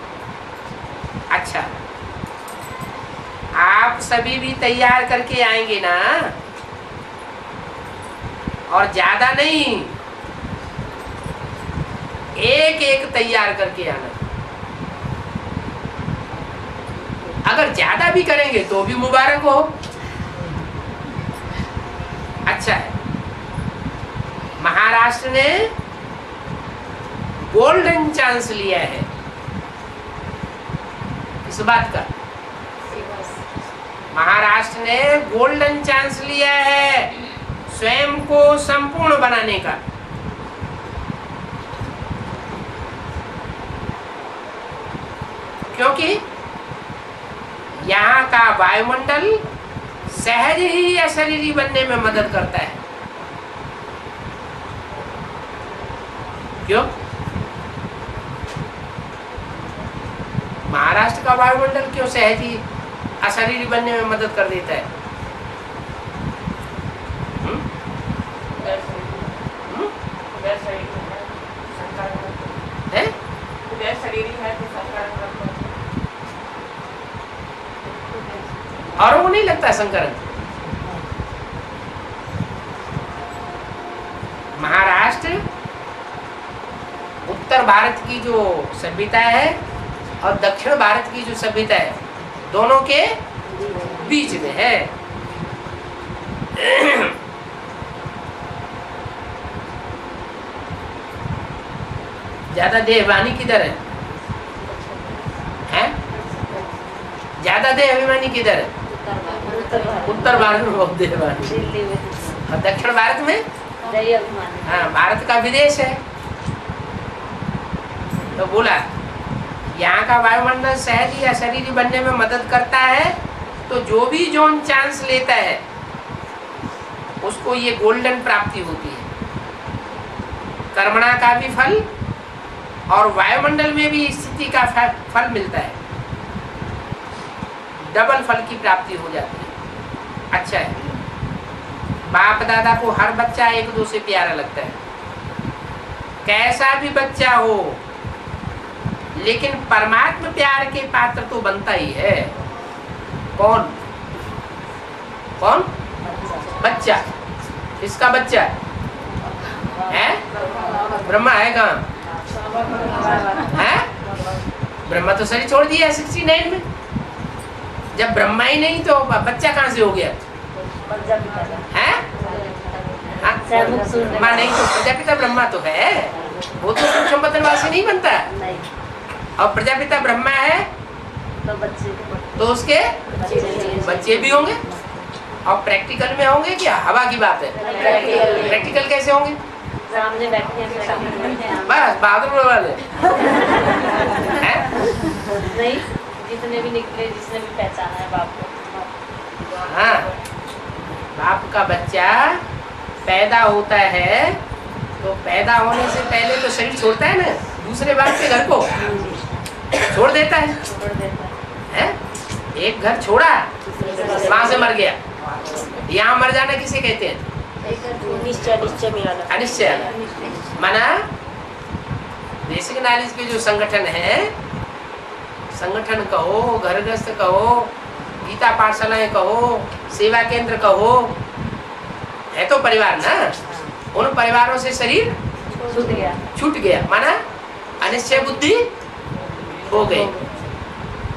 अच्छा, आप सभी भी तैयार करके आएंगे ना, और ज्यादा नहीं, एक एक तैयार करके आना। अगर ज्यादा भी करेंगे तो भी मुबारक हो, अच्छा है। महाराष्ट्र ने गोल्डन चांस लिया है इस बात का, महाराष्ट्र ने गोल्डन चांस लिया है स्वयं को संपूर्ण बनाने का। क्योंकि यहाँ का वायुमंडल सहज ही अशरीरी बनने में मदद करता है। क्यों? महाराष्ट्र का वायुमंडल क्यों सहज ही अशरीरी बनने में मदद कर देता है? और वो नहीं लगता संकरण। महाराष्ट्र उत्तर भारत की जो सभ्यता है और दक्षिण भारत की जो सभ्यता है, दोनों के बीच में है। ज्यादा देहवानी किधर है? ज्यादा देहाभिमानी किधर है? उत्तर भारत में बहुत देहवानी, और दक्षिण भारत में हाँ, भारत का विदेश है। तो बोला यहाँ का वायुमंडल सहज ही अशरीरी बनने में मदद करता है, तो जो भी जोन चांस लेता है उसको ये गोल्डन प्राप्ति होती है। कर्मणा का भी फल और वायुमंडल में भी स्थिति का फल मिलता है, डबल फल की प्राप्ति हो जाती है। अच्छा है, बाप दादा को हर बच्चा एक दो से प्यारा लगता है, कैसा भी बच्चा हो, लेकिन परमात्मा प्यार के पात्र तो बनता ही है। कौन? कौन? बच्चा। किसका बच्चा है? ब्रह्मा है कहाँ? है? ब्रह्मा तो शरीर छोड़ दिया 69 में। जब ब्रह्मा ही नहीं तो बच्चा कहाँ से हो गया? है? माँ नहीं तो प्रजापिता ब्रह्मा तो है, वो तो सूक्ष्म पतनवासी नहीं बनता। और प्रजापिता ब्रह्मा है तो उसके बच्चे भी होंगे। और प्रैक्टिकल में होंगे क्या? हवा की बात है। प्रैक्टिकल कैसे होंगे? सामने बैठे हैं बस बहादुर वाले हैं? नहीं, जितने भी निकले, जिसने भी पहचाना है बाप को। हाँ, बाप का बच्चा पैदा होता है तो पैदा होने से पहले तो शरीर छोड़ता है ना, दूसरे बाप के घर को छोड़ देता है, छोड़ देता है? एक घर छोड़ा, वहां से मर गया। यहाँ मर जाना किसे कहते हैं? निश्चय मिलाना। अनिश्चय माना बेसिक नॉलेज के जो संगठन है, संगठन कहो, घर गृहस्थ कहो, गीता पाठशालाएं कहो, सेवा केंद्र कहो, है तो परिवार ना। उन परिवारों से शरीर छूट गया माना अनिश्चय बुद्धि हो गई।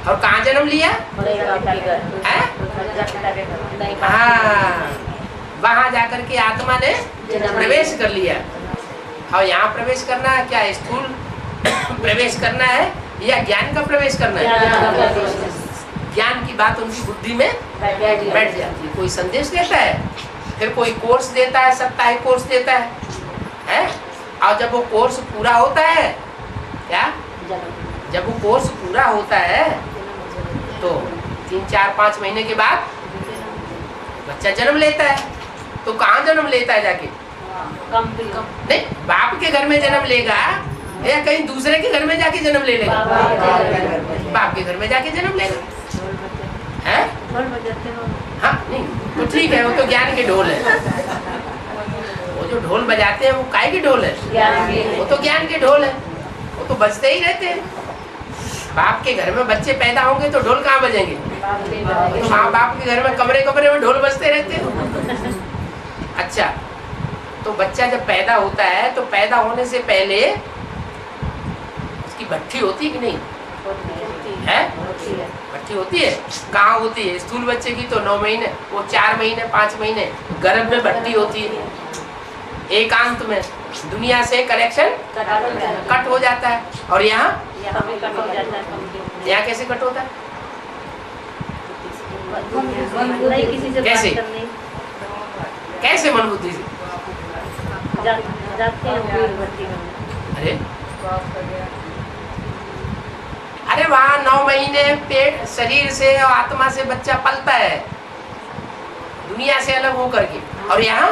और कहाँ जन्म लिया? हाँ, वहां जाकर के आत्मा ने प्रवेश कर लिया। और यहाँ प्रवेश करना है क्या? स्थूल प्रवेश करना है या ज्ञान का प्रवेश करना है? ज्ञान की बात उनकी बुद्धि में बैठ जाती है। कोई संदेश देता है, फिर कोई कोर्स देता है, साप्ताहिक कोर्स देता है? और जब वो कोर्स पूरा होता है, क्या जब वो कोर्स पूरा होता है तो 3, 4, 5 महीने के बाद बच्चा जन्म लेता है। तो कहाँ जन्म लेता है जाके? नहीं, बाप के घर में जन्म लेगा या कहीं दूसरे के घर में जाके जन्म ले लेगा? बाप के घर में जाके जन्म लेगा, है? हाँ, नहीं तो ठीक है, वो तो ज्ञान के ढोल है। वो जो ढोल बजाते हैं वो काय के ढोल है? वो तो ज्ञान के ढोल है, वो तो बजते ही रहते हैं। बाप के घर में बच्चे पैदा होंगे तो ढोल कहाँ बजेंगे? तो माँ बाप के घर में कमरे कमरे में ढोल बजते रहते हैं। अच्छा, तो बच्चा जब पैदा होता है तो पैदा होने से पहले उसकी भट्ठी होती है कि नहीं? है? भट्ठी होती है। कहाँ होती है? स्थूल बच्चे की तो 9 महीने, वो 4 महीने 5 महीने गर्भ में भट्ठी होती है। एकांत में दुनिया से कनेक्शन कट हो जाता है। और यहाँ यहाँ कैसे कट होता है? कैसे कैसे मन बुद्धि से जाते हैं? अरे वहाँ 9 महीने पेट शरीर से और आत्मा से बच्चा पलता है दुनिया से अलग होकर के। और यहाँ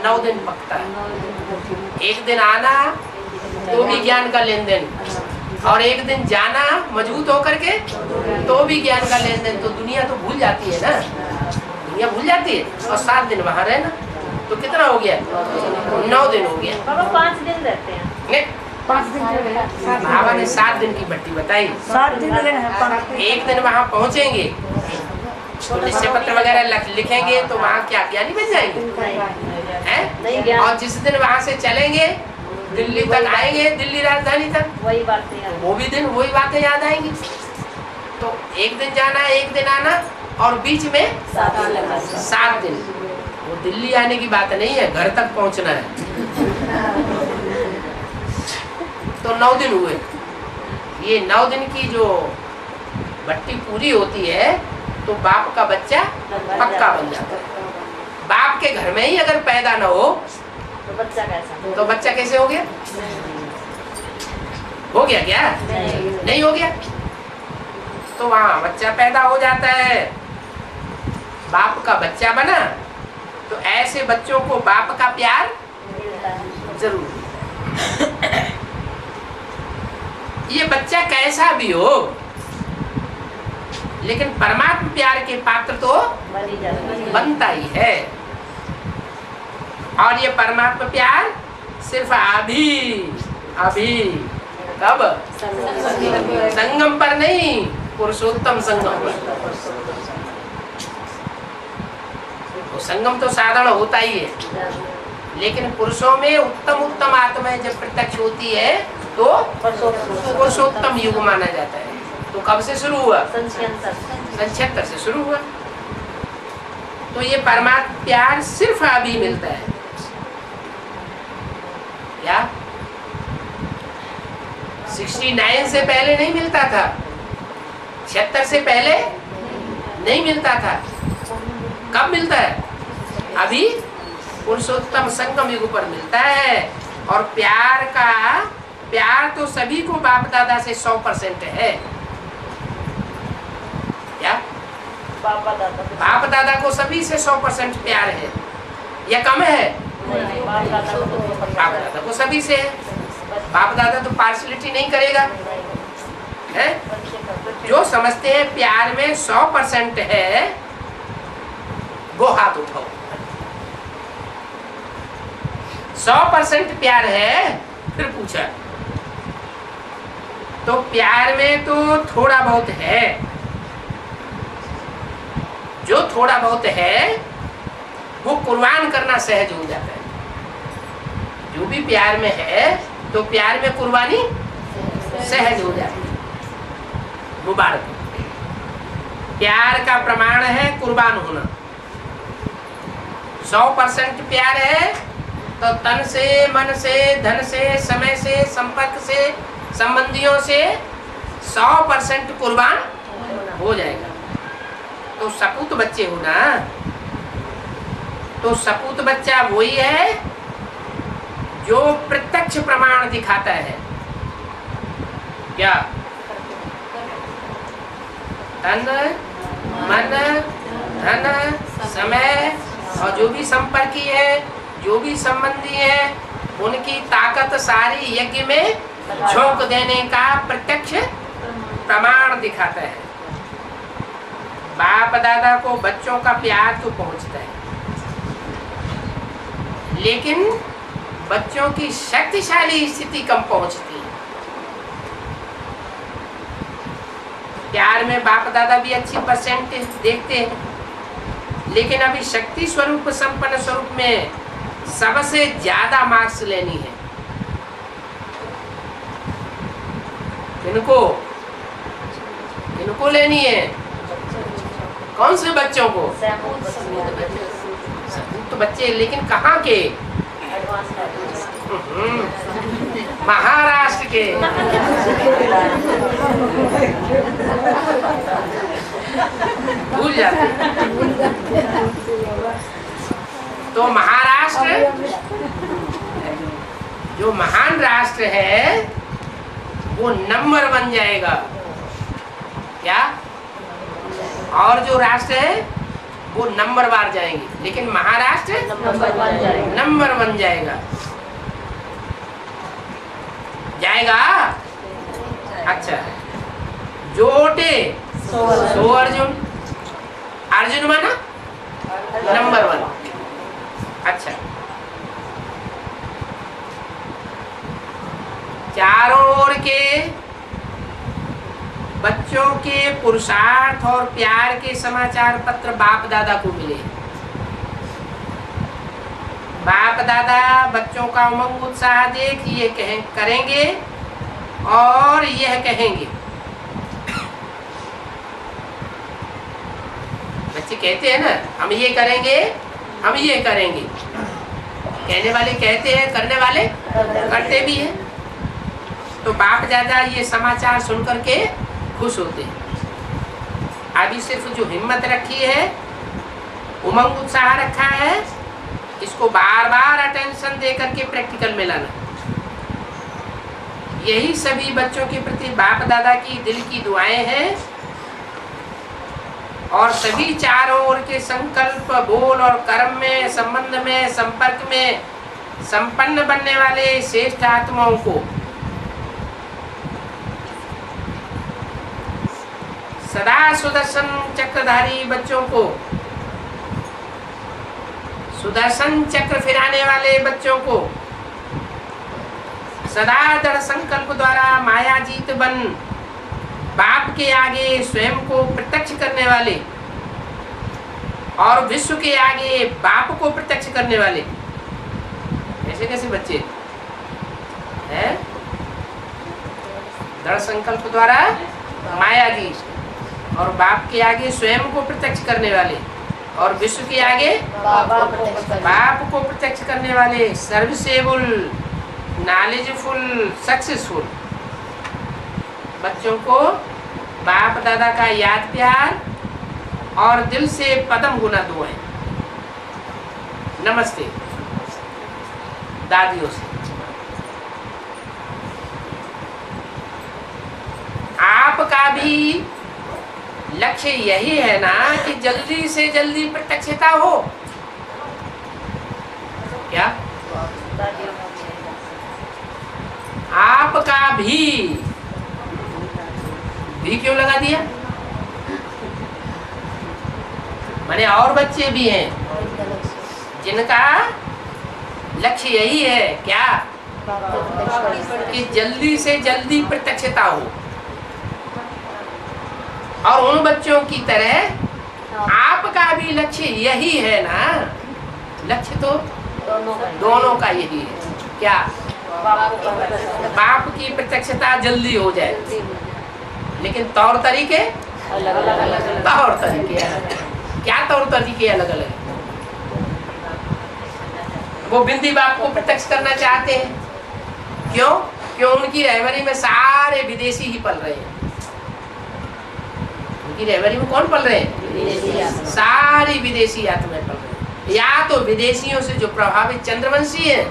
9 दिन पकता है। एक दिन आना तो भी ज्ञान का लेन देन, और एक दिन जाना मजबूत होकर के तो भी ज्ञान का लेन देन। तो दुनिया तो भूल जाती है ना, दुनिया भूल जाती है। और 7 दिन वहाँ रहना तो कितना हो गया? 9 दिन हो गया। बाबा 5 दिन रहते हैं। नहीं, 5 दिन बाबा ने 7 दिन की भट्टी बताई। 7 दिन एक दिन वहाँ पहुँचेंगे तो निश्चय पत्र वगैरह लिखेंगे तो वहाँ क्या ज्ञानी बन जाएंगे? हैं? और जिस दिन वहाँ से चलेंगे दिल्ली तक आएंगे, दिल्ली राजधानी तक, वही बातें याद, वो भी दिन वही बातें याद आएंगी। तो एक दिन जाना, एक दिन आना, और बीच में 7 दिन। वो दिल्ली आने की बात नहीं है, घर तक पहुँचना है। तो 9 दिन हुए। ये 9 दिन की जो भट्टी पूरी होती है तो बाप का बच्चा पक्का बन जाता है। बाप के घर में ही अगर पैदा न हो तो बच्चा कैसा? तो बच्चा कैसे हो गया? हो गया क्या? नहीं हो गया। तो वहाँ बच्चा पैदा हो जाता है, बाप का बच्चा बना। तो ऐसे बच्चों को बाप का प्यार जरूर। ये बच्चा कैसा भी हो लेकिन परमात्मा प्यार के पात्र तो बनता ही है। और ये परमात्मा प्यार सिर्फ अभी कब? संगम पर नहीं, पुरुषोत्तम संगम पर। तो संगम तो साधारण होता ही है, लेकिन पुरुषों में उत्तम आत्माएं जब प्रत्यक्ष होती है तो पुरुषोत्तम युग माना जाता है। तो कब से शुरू हुआ? 76 से शुरू हुआ। तो ये परमात्मा प्यार सिर्फ अभी मिलता है। क्या 69 से पहले नहीं मिलता था? 76 से पहले नहीं मिलता था। कब मिलता है? अभी पुरुषोत्तम संगम युग पर मिलता है। और प्यार तो सभी को बाप दादा से 100% है। क्या बाप दादा को सभी से 100% प्यार है या कम है? बाप दादा को सभी से है। बाप दादा तो पार्शलिटी नहीं करेगा है? जो समझते हैं प्यार में 100% है वो हाथ उठाओ। 100% प्यार है। फिर पूछा तो प्यार में तो थोड़ा बहुत है। जो थोड़ा बहुत है वो कुर्बान करना सहज हो जाता है। जो भी प्यार में है तो प्यार में कुर्बानी सहज हो जाती है। मुबारक। प्यार का प्रमाण है कुर्बान होना। 100% प्यार है तो तन से, मन से, धन से, समय से, संपर्क से, संबंधियों से 100% कुर्बान हो जाएगा। तो सपूत बच्चे हो ना। तो सपूत बच्चा वही है जो प्रत्यक्ष प्रमाण दिखाता है। क्या? तन, मन, धन, समय और जो भी संपर्की है, जो भी संबंधी है, उनकी ताकत सारी यज्ञ में झोंक देने का प्रत्यक्ष प्रमाण दिखाता है। बाप दादा को बच्चों का प्यार तो पहुंचता है, लेकिन बच्चों की शक्तिशाली स्थिति कम पहुंचती है। प्यार में बाप दादा भी अच्छी परसेंटेज देखते हैं, लेकिन अभी शक्ति स्वरूप संपन्न स्वरूप में सबसे ज्यादा मार्क्स लेनी है। किनको लेनी है? कौन से बच्चों को? तो बच्चे, लेकिन कहाँ के? महाराष्ट्र के। भूल जाते। तो महाराष्ट्र जो महान राष्ट्र है वो नंबर 1 जाएगा। क्या? और जो राष्ट्र है वो नंबर बार जाएंगे, लेकिन महाराष्ट्र नंबर 1 जाएगा। जाएगा। अच्छा, जोटे सो अर्जुन। अर्जुन माना नंबर 1। अच्छा, चारों ओर के बच्चों के पुरुषार्थ और प्यार के समाचार पत्र बाप दादा को मिले। बाप दादा बच्चों का उमंग उत्साह देख ये करेंगे और यह कहेंगे। बच्चे कहते हैं ना, हम ये करेंगे, हम ये करेंगे। कहने वाले कहते हैं, करने वाले करते भी हैं। तो बाप दादा ये समाचार सुन करके खुश होते हैं। अभी सिर्फ जो हिम्मत रखी है, उमंग उत्साह रखा है, इसको बार बार अटेंशन दे करके प्रैक्टिकल में लाना। यही सभी बच्चों के प्रति बाप दादा की दिल की दुआएं हैं। और सभी चारों ओर के संकल्प, बोल और कर्म में, संबंध में, संपर्क में संपन्न बनने वाले श्रेष्ठ आत्माओं को सदा सुदर्शन चक्रधारी बच्चों को, सुदर्शन चक्र फिराने वाले बच्चों को, सदा दृढ़ संकल्प द्वारा मायाजीत बन बाप के आगे स्वयं को प्रत्यक्ष करने वाले और विश्व के आगे बाप को प्रत्यक्ष करने वाले। कैसे कैसे बच्चे हैं? दृढ़ संकल्प द्वारा मायाजीत और बाप के आगे स्वयं को प्रत्यक्ष करने वाले और विश्व के आगे बाप को प्रत्यक्ष करने वाले, सर्विसेबल, नॉलेजफुल, सक्सेसफुल बच्चों को बाप दादा का याद प्यार और दिल से पदम गुना दुआएं। नमस्ते। दादियों से। आपका भी लक्ष्य यही है ना कि जल्दी से जल्दी प्रत्यक्षता हो क्या? आपका भी क्यों लगा दिया? माने और बच्चे भी हैं जिनका लक्ष्य यही है क्या? कि जल्दी से जल्दी प्रत्यक्षता हो। और उन बच्चों की तरह आपका भी लक्ष्य यही है ना। लक्ष्य तो दोनों का यही है क्या? बाप की प्रत्यक्षता जल्दी हो जाए, लेकिन तौर तरीके तौर तरीके क्या? तौर तरीके अलग अलग है। वो बिंदी बाप को प्रत्यक्ष करना चाहते हैं। क्यों? क्यों? उनकी रहबरी में सारे विदेशी ही पल रहे हैं। उनकी रहबरी में कौन पल रहे हैं? सारी विदेशी आत्माएं पल रहे हैं। या तो विदेशियों से जो प्रभावित चंद्रवंशी हैं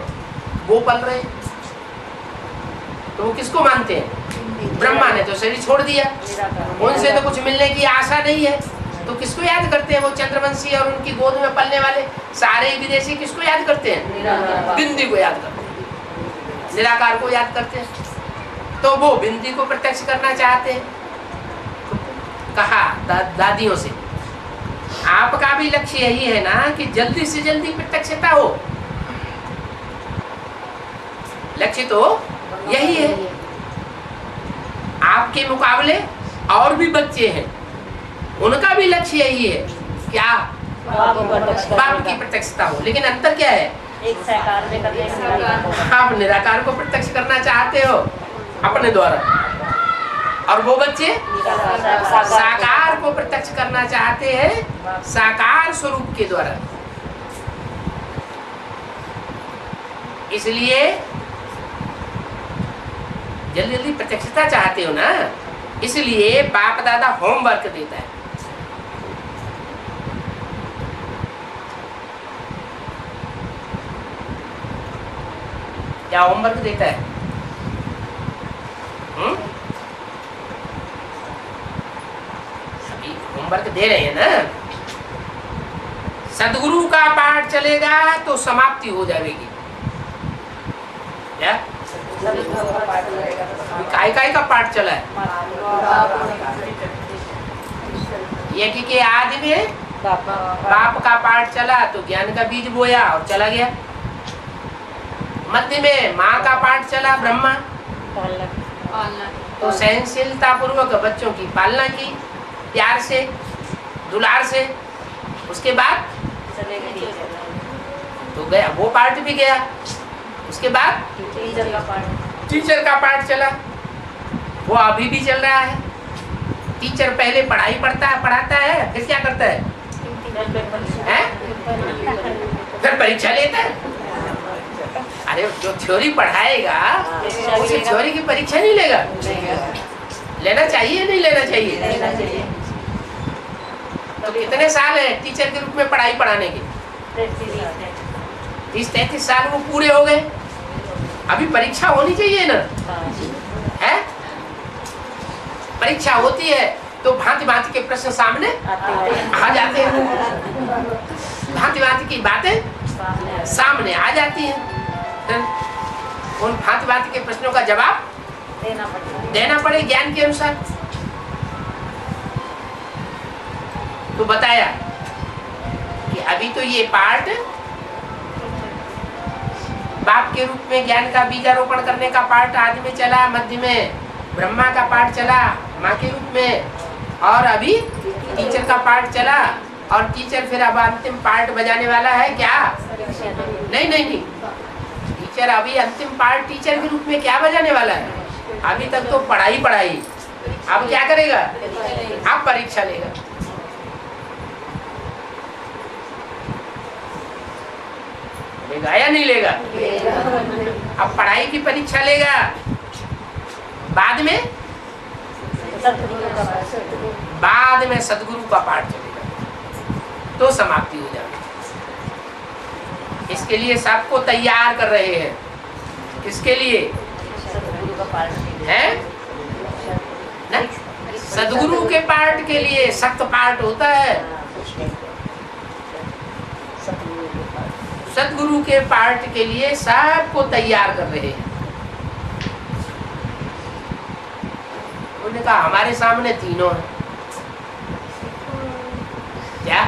वो पल रहे हैं। तो वो किसको मानते हैं? ब्रह्मा ने तो शरीर छोड़ दिया, उनसे तो कुछ मिलने की आशा नहीं है, तो किसको याद करते हैं? वो चंद्रवंशी और उनकी गोद में पलने वाले सारे विदेशी किसको याद करते हैं? बिंदी को याद करते हैं, निराकार को याद करते हैं। तो वो बिंदी को प्रत्यक्ष करना चाहते हैं। कहा दादियों से आपका भी लक्ष्य यही है ना कि जल्दी से जल्दी प्रत्यक्षता हो। लक्ष्य तो यही है। आपके मुकाबले और भी बच्चे हैं, उनका भी लक्ष्य यही है क्या? बाप की प्रत्यक्षता हो। लेकिन अंतर क्या है? एक साकार में करने से आप निराकार को प्रत्यक्ष करना चाहते हो अपने द्वारा, और वो बच्चे साकार को प्रत्यक्ष करना चाहते हैं साकार स्वरूप के द्वारा। इसलिए जल्दी जल्दी प्रत्यक्षता चाहते हो ना, इसलिए बाप दादा होमवर्क देता है। क्या होमवर्क देता है? अभी होमवर्क दे रहे हैं ना। सदगुरु का पाठ चलेगा तो समाप्ति हो जाएगी। क्या काय का पाठ चला है? यज्ञ के आदि में बाप का पाठ चला तो ज्ञान का बीज बोया और चला गया। मध्य में माँ का पाठ चला ब्रह्मा, तो सहनशीलता पूर्वक बच्चों की पालना की, प्यार से दुलार से। उसके बाद तो गया, वो पाठ भी गया। उसके बाद टीचर का पाठ चला, वो अभी भी चल रहा है। टीचर पहले पढ़ाई पढ़ाता है, फिर क्या करता है? फिर परीक्षा लेता है। अरे जो थ्योरी पढ़ाएगा उसे थ्योरी की परीक्षा नहीं लेगा? लेना चाहिए नहीं लेना चाहिए? तो कितने साल है टीचर के रूप में पढ़ाई पढ़ाने के? 30-33 साल वो पूरे हो गए। अभी परीक्षा होनी चाहिए ना, है? परीक्षा होती है तो भांति भांति के प्रश्न सामने आ जाते हैं, भांति भांति की बातें सामने आ जाती हैं। उन भांति भांति के प्रश्नों का जवाब देना पड़े ज्ञान के अनुसार। तो बताया कि अभी तो ये पाठ बाप के रूप में ज्ञान का बीजारोपण करने का पाठ आदि में चला, मध्य में ब्रह्मा का पाठ चला माँ के रूप में, और अभी टीचर का पाठ चला। और टीचर फिर अब अंतिम पार्ट बजाने वाला है क्या? नहीं, टीचर अभी अंतिम पार्ट टीचर के रूप में क्या बजाने वाला है? अभी तक तो पढ़ाई। अब क्या करेगा? अब परीक्षा लेगा। लेगा या नहीं लेगा? अब पढ़ाई की परीक्षा लेगा, बाद में सदगुरु का पाठ चलेगा, तो समाप्ति हो जाएगी। इसके लिए सबको तैयार कर रहे हैं। किसके लिए सदगुरु का पाठ है ना? सदगुरु के पाठ के लिए सख्त पाठ होता है। सदगुरु के पाठ के लिए सबको तैयार कर रहे हैं। उन्होंने कहा हमारे सामने तीनों हैं। क्या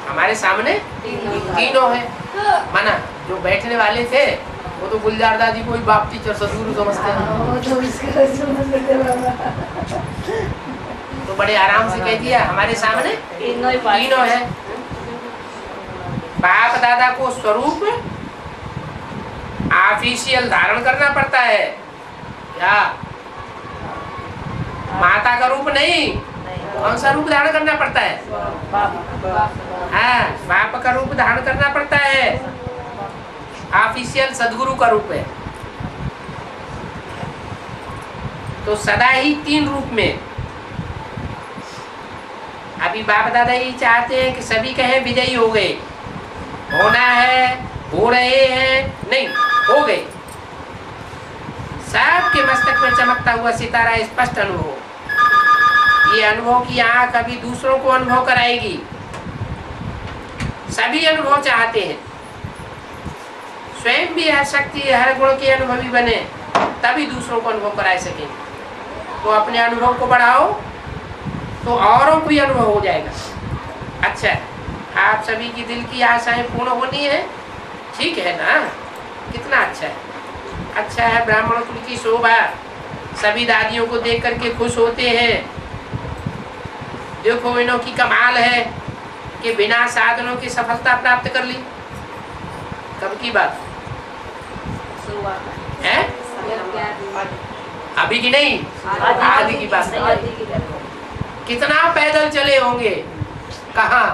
हमारे सामने तीनों हैं? माना जो बैठने वाले थे वो तो गुलजार दादी को ही बाप टीचर सदगुरु समझते हैं, तो बड़े आराम से कह दिया हमारे सामने तीनों हैं। बाप दादा को स्वरूप ऑफिशियल धारण करना पड़ता है क्या? माता का रूप नहीं, कौन सा रूप धारण करना पड़ता है? हाँ, बाप का रूप धारण करना पड़ता है। ऑफिशियल सदगुरु का रूप है। तो सदा ही तीन रूप में। अभी बाप दादा ये चाहते हैं कि सभी कहें विजयी हो गए। होना है, हो रहे हैं, नहीं हो गए। सबके मस्तक में चमकता हुआ सितारा स्पष्ट अनुभव। ये अनुभव की आंख अभी दूसरों को अनुभव कराएगी। सभी अनुभव चाहते हैं, स्वयं भी हर शक्ति हर गुण के अनुभवी बने, तभी दूसरों को अनुभव करा सकेंगे। तो अपने अनुभव को बढ़ाओ तो औरों को भी अनुभव हो जाएगा। अच्छा, आप सभी की दिल की आशाएं पूर्ण होनी है, ठीक है ना? कितना अच्छा है, अच्छा है। ब्राह्मण कुल की शोभा, सभी दादियों को देख करके खुश होते हैं। देखो इन्हों की कमाल है कि बिना साधनों की सफलता प्राप्त कर ली। कब की बात है? अभी की नहीं, आदि की बात। कितना पैदल चले होंगे, कहाँ?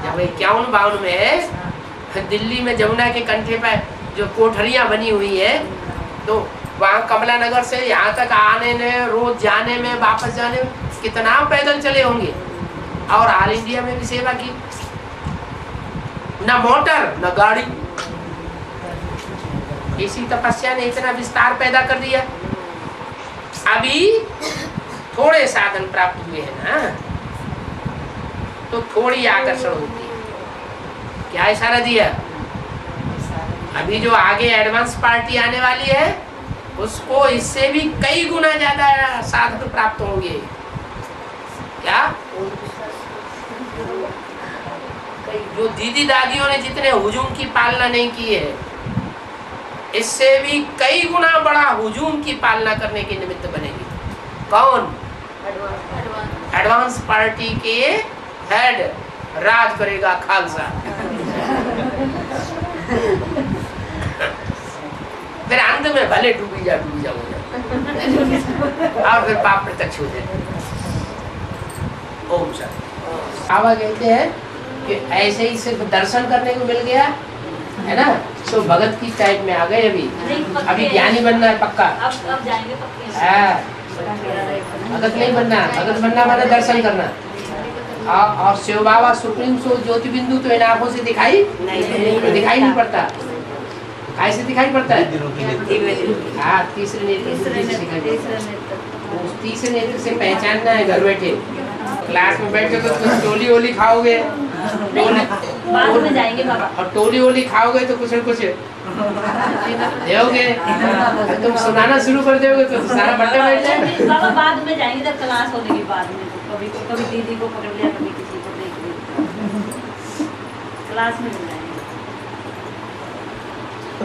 जब 51-52 में दिल्ली में जमुना के कंठे पर जो कोठरियां बनी हुई है, तो वहाँ कमला नगर से यहाँ तक आने में, रोज जाने में, वापस जाने में कितना पैदल चले होंगे। और ऑल इंडिया में भी सेवा की, न मोटर न गाड़ी। इसी तपस्या ने इतना विस्तार पैदा कर दिया। अभी थोड़े साधन प्राप्त हुए हैं ना, तो थोड़ी आकर्षण होती है। क्या इशारा दिया? अभी जो आगे एडवांस पार्टी आने वाली है, उसको इससे भी कई गुना ज्यादा साधन प्राप्त होंगे। क्या? जो दीदी दादियों ने जितने हुजूम की पालना नहीं की है, इससे भी कई गुना बड़ा हुजूम की पालना करने के निमित्त बनेगी। कौन? एडवांस पार्टी के हेड राज करेगा खालसा। फिर अंत में भले डूबी जा हो जाए और फिर पाप प्रत्यक्ष हो जाए। ओम शांति। बाबा कहते हैं कि ऐसे ही सिर्फ दर्शन करने को मिल गया है ना, तो भगत की टाइप में आ गए। अभी ज्ञानी बनना है पक्का। अब जाएंगे पक्के। हाँ, भगत नहीं बनना, भगत बनना माना दर्शन करना। और शिव बाबा सुप्रीम सो ज्योति बिंदु तो इन आंखों से दिखाई नहीं पड़ता। ऐसे दिखाई पड़ता है। हाँ, तीसरे नेत्र से पहचानना है। घर बैठे क्लास में बैठे तो कुछ टोली ओली खाओगे, बाद में जाएंगे बाबा। और टोली ओली खाओगे तो कुछ न कुछ दोगे। तुम सुनाना शुरू कर दोगे तो सारा बट्टा बैठ जाएगा। बाबा बाद में जाएंगे जब क्लास होने के बाद में। कभी दीदी को पकड़ लिया, कभी किसी को देख लिया, क्लास में मिल जाएंगे।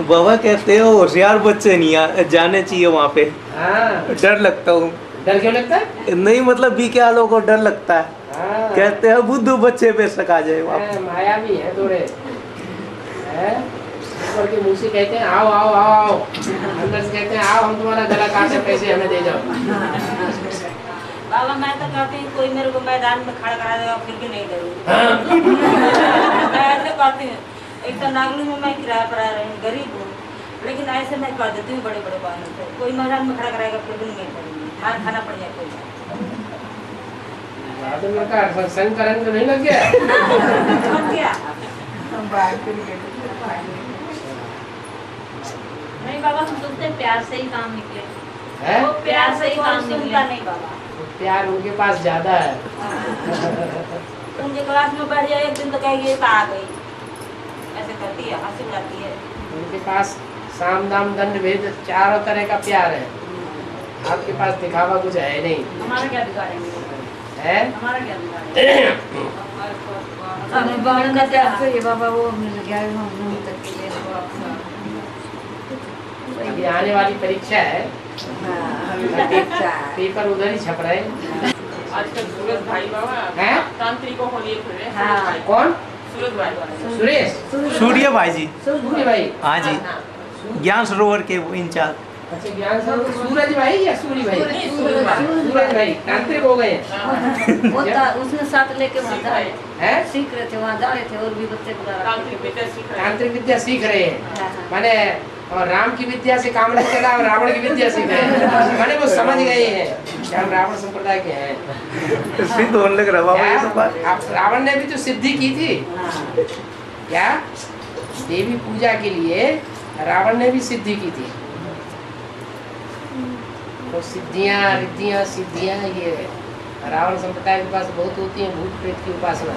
बाबा कहते हो होशियार बच्चे नहीं जाने चाहिए वहाँ पे। हाँ। डर लगता हूँ। डर क्यों लगता है? नहीं मतलब बीके वालों को डर लगता है। हाँ। कहते हैं बुद्धू बच्चे पे शक आ जाए वहाँ पे। माया भी है थोड़े, ऊपर के मुँह से कहते हैं आओ आओ आओ आओ, अंदर से कहते हैं आओ हम तुम्हारा गला काटे, पैसे हमें दे जाओ। बाबा मैं तो कहती हूँ कोई मेरे को मैदान में खड़ा करा देगा फिर भी नहीं डरूंगी। मैं ऐसे कहती हूँ। एक तो नागलू में मैं किराया पर आ रही हूँ, गरीब हूँ, लेकिन ऐसे मैं कर देती हूँ बड़े बड़े वाहनों से। कोई मैदान में खड़ा कराएगा फिर भी नहीं डरूंगी, मार खाना पड़ जाए कोई। सत्संग करने तो नहीं लग गया? नहीं बाबा, हम सोचते हैं प्यार से ही काम निकले। है वो प्यार से ही काम निकले। नहीं बाबा, प्यार उनके पास ज्यादा है। उनके क्लास में बैठ जाए एक दिन तो कहेगी ये तो आ गई, ऐसे करती है, हंसी उड़ाती है। उनके पास साम दाम दंड भेद चारों तरह का प्यार है। आपके पास दिखावा कुछ है नहीं। हमारा क्या बिगाड़ेंगे? है हमारा क्या बिगाड़ेंगे? भगवान का प्यार से ये बाबा वो मिल गया है, हम नहीं तक के लिए तो आपका अभी आने वाली परीक्षा है, पेपर उधर ही छप रहे हैं। आजकल सूरज भाई बाबा हैं? तांत्रिकों को लिए फिर रहे हैं। हाँ। सूरज भाई। कौन? सूरज भाई। सुरेश सूर्य भाई जी। सूर्य भाई। हाँ जी, ज्ञान सरोवर के वो इंचार्ज। अच्छा, ज्ञान सरोवर सूरज भाई या सूर्य भाई? नहीं, सूरज भाई। सूरज भाई तांत्रिक हो गए उसने साथ लेके वहाँ जा रहे हैं? सीख रहे थे, वहाँ जा रहे थे और भी बच्चे को जा रहे तांत्रिक विद्या सीख रहे हैं। तांत्रिक विद्या सीख रहे हैं। हाँ। माने और राम की विद्या से काम नहीं चला और रावण की विद्या सीख रहे हैं। माने वो समझ गए हैं कि हम रावण संप्रदाय के हैं। सिद्ध होने लग रहा बाबा ये क्या? सब बात। आप रावण ने भी तो सिद्धि की थी क्या? देवी पूजा के लिए रावण ने भी सिद्धि की थी। तो सिद्धियां रिद्धियां सिद्धियां ये रावण संप्रदाय के पास बहुत होती हैं। भूत प्रेत की उपासना।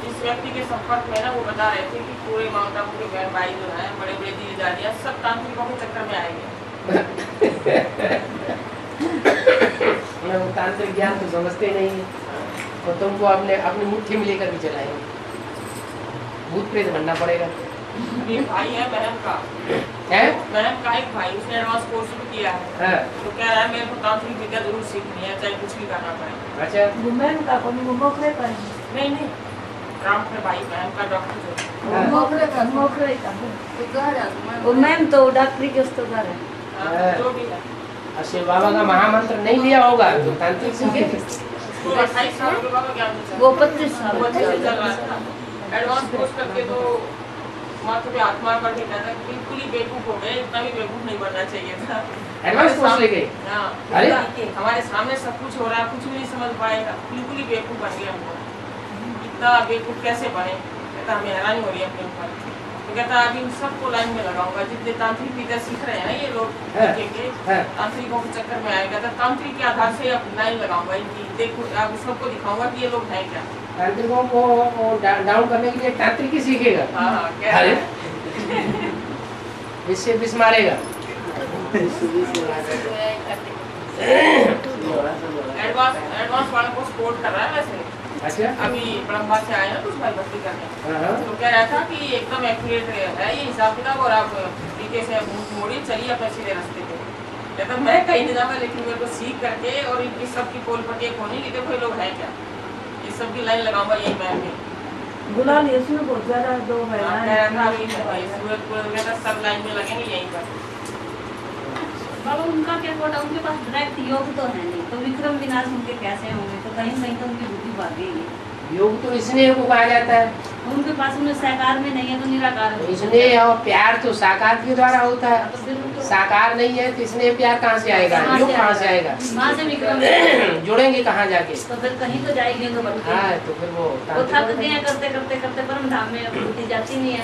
जिस व्यक्ति के संपर्क में ना वो बता रहे थे कि पूरे माउंट आबू के बहन भाई जो है बड़े बड़े दीदी दादियाँ सब तांत्रिकों के चक्कर में आएंगे। वो तांत्रिक ज्ञान तो समझते नहीं है, तो तुमको अपने अपनी मुट्ठी में लेकर भी चलाएंगे। भूत प्रेत बनना पड़ेगा। ये भाई है बहन का, है? बहन का एक भाई, उसने एडवांस कोर्स भी किया है। हाँ। तो कह रहा है मेरे को तांत्रिक विद्या जरूर सीखनी है, चाहे कुछ भी करना पड़े। अच्छा, घूमन का कोई मोखरे पर नहीं नहीं, राम के भाई बहन का डॉक्टर जो हाँ। मोखरे का वो मैम तो डॉक्टरी के उस्ताद है। जो भी है। और शिव बाबा का महामंत्र नहीं लिया होगा तो तांत्रिक सीखे। उसको 28 साल के बाबा ज्ञान मिला। वो 25 साल वो अच्छे से चल रहा था। एडवांस कोर्स करके तो माथे पे हाथ मार कर के कहता है बिल्कुल ही बेवकूफ हो गए, इतना भी बेवकूफ नहीं बनना चाहिए था। एडवांस कोर्स ले गए। हाँ, अरे? हमारे सामने सब कुछ हो रहा है, कुछ भी नहीं समझ पाएगा, बिल्कुल ही बेवकूफ बन गया हमको। इतना बेवकूफ कैसे बने? कहता हमें हैरानी हो रही है अपने ऊपर। तो कहता अभी इन सबको लाइन में लगाऊंगा, जितने तांत्रिक विद्या सीख रहे हैं ना ये लोग, हाँ। के तांत्रिकों के चक्कर में आएगा तो तांत्रिक के आधार से अब लाइन लगाऊंगा इनकी। देखो अब सबको दिखाऊंगा कि ये लोग हैं क्या। तांत्रिकों को डाउन करने के लिए तांत्रिक ही सीखेगा। हाँ हाँ, कह रहे अरे? हैं। इससे विष मारेगा। एडवांस वालों को सपोर्ट कर रहा है वैसे। अच्छा, अभी ब्रह्मा से आए ना कुछ भाई भर्ती करने, हाँ। तो कह रहा था कि एकदम एक्यूरेट है ये हिसाब किताब और आप तरीके से मोड़िए, चलिए अपने सीधे रास्ते पे। कहता मैं कहीं नहीं जाऊँगा, लेकिन मेरे को सीख करके और इनकी सबकी पोल पटिया खोलनी कि देखो ये लोग हैं क्या, ये सबकी लाइन लगाऊंगा यही मैं भी। बुला लिया उसमें बहुत ज्यादा दो है हाँ, कह रहा था अभी सूरजपुर वगैरह सब लाइन में लगेंगे यहीं पर। बाबा उनका क्या कोटा, उनके पास डायरेक्ट योग तो है नहीं, तो विक्रम विनाश उनके कैसे होंगे? तो कहीं कहीं तो उनकी बुद्धि भागेगी। योग तो स्नेह को कहा जाता है। उनके पास उन्हें साकार में नहीं है तो निराकार है। स्नेह और प्यार तो साकार के द्वारा होता है। तो फिर उनको साकार नहीं है तो स्नेह प्यार कहाँ से आएगा? योग कहाँ से आएगा? वहाँ से विक्रम जुड़ेंगे कहाँ जाके? तो फिर कहीं तो जाएंगे तो बढ़ते हाँ, तो फिर वो वो थक गए हैं करते करते करते, परम धाम में बुद्धि जाती नहीं है,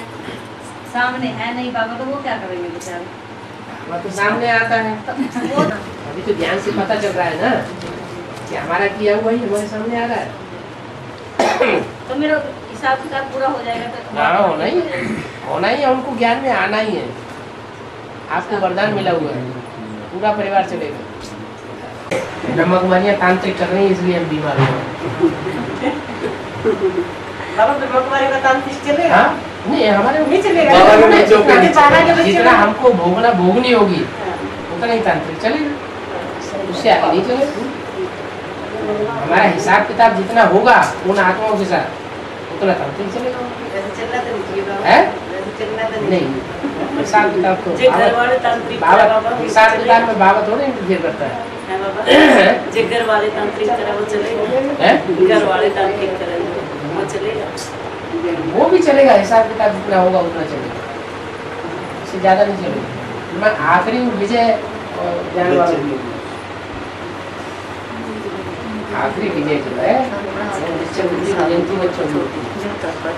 सामने है नहीं बाबा, तो वो क्या करेंगे बेचारे? वो तो सामने आता है। वो अभी तो ध्यान से पता चल रहा है ना कि हमारा किया हुआ ही हमारे सामने आ रहा है। तो मेरा हिसाब किताब पूरा हो जाएगा तो हाँ, होना ही है। उनको ज्ञान में आना ही है। आपको वरदान मिला हुआ है, पूरा परिवार चलेगा। ब्रह्मा कुमारियाँ तांत्रिक कर रही है इसलिए हम बीमार हुए। बाबा ब्रह्मा कुमारी का तांत्रिक चलेगा? हाँ? नहीं, हमारे में नहीं चलेगा। बाबा के बच्चों पे नहीं जितना जितना हमको भोगनी होगी उतना ही तांत्रिक चलेगा, उससे आगे नहीं चलेगा। हमारा हिसाब किताब जितना होगा उन आत्माओं के साथ उतना तांत्रिक चलेगा। है? नहीं, हिसाब किताब तो बाबा हिसाब किताब में बाबा थोड़े इंटरफेयर करता है। घर वाले तांत्रिक तरह वो चलेगा, है? घर वाले तांत्रिक तरह वो चलेगा, वो भी चलेगा। हिसाब किताब जितना होगा उतना चलेगा, इससे ज्यादा नहीं चलेगा। मैं आखिरी विजय जाने वाला भी हूँ। आखिरी विजय जो है जयंती बच्चों की होती है।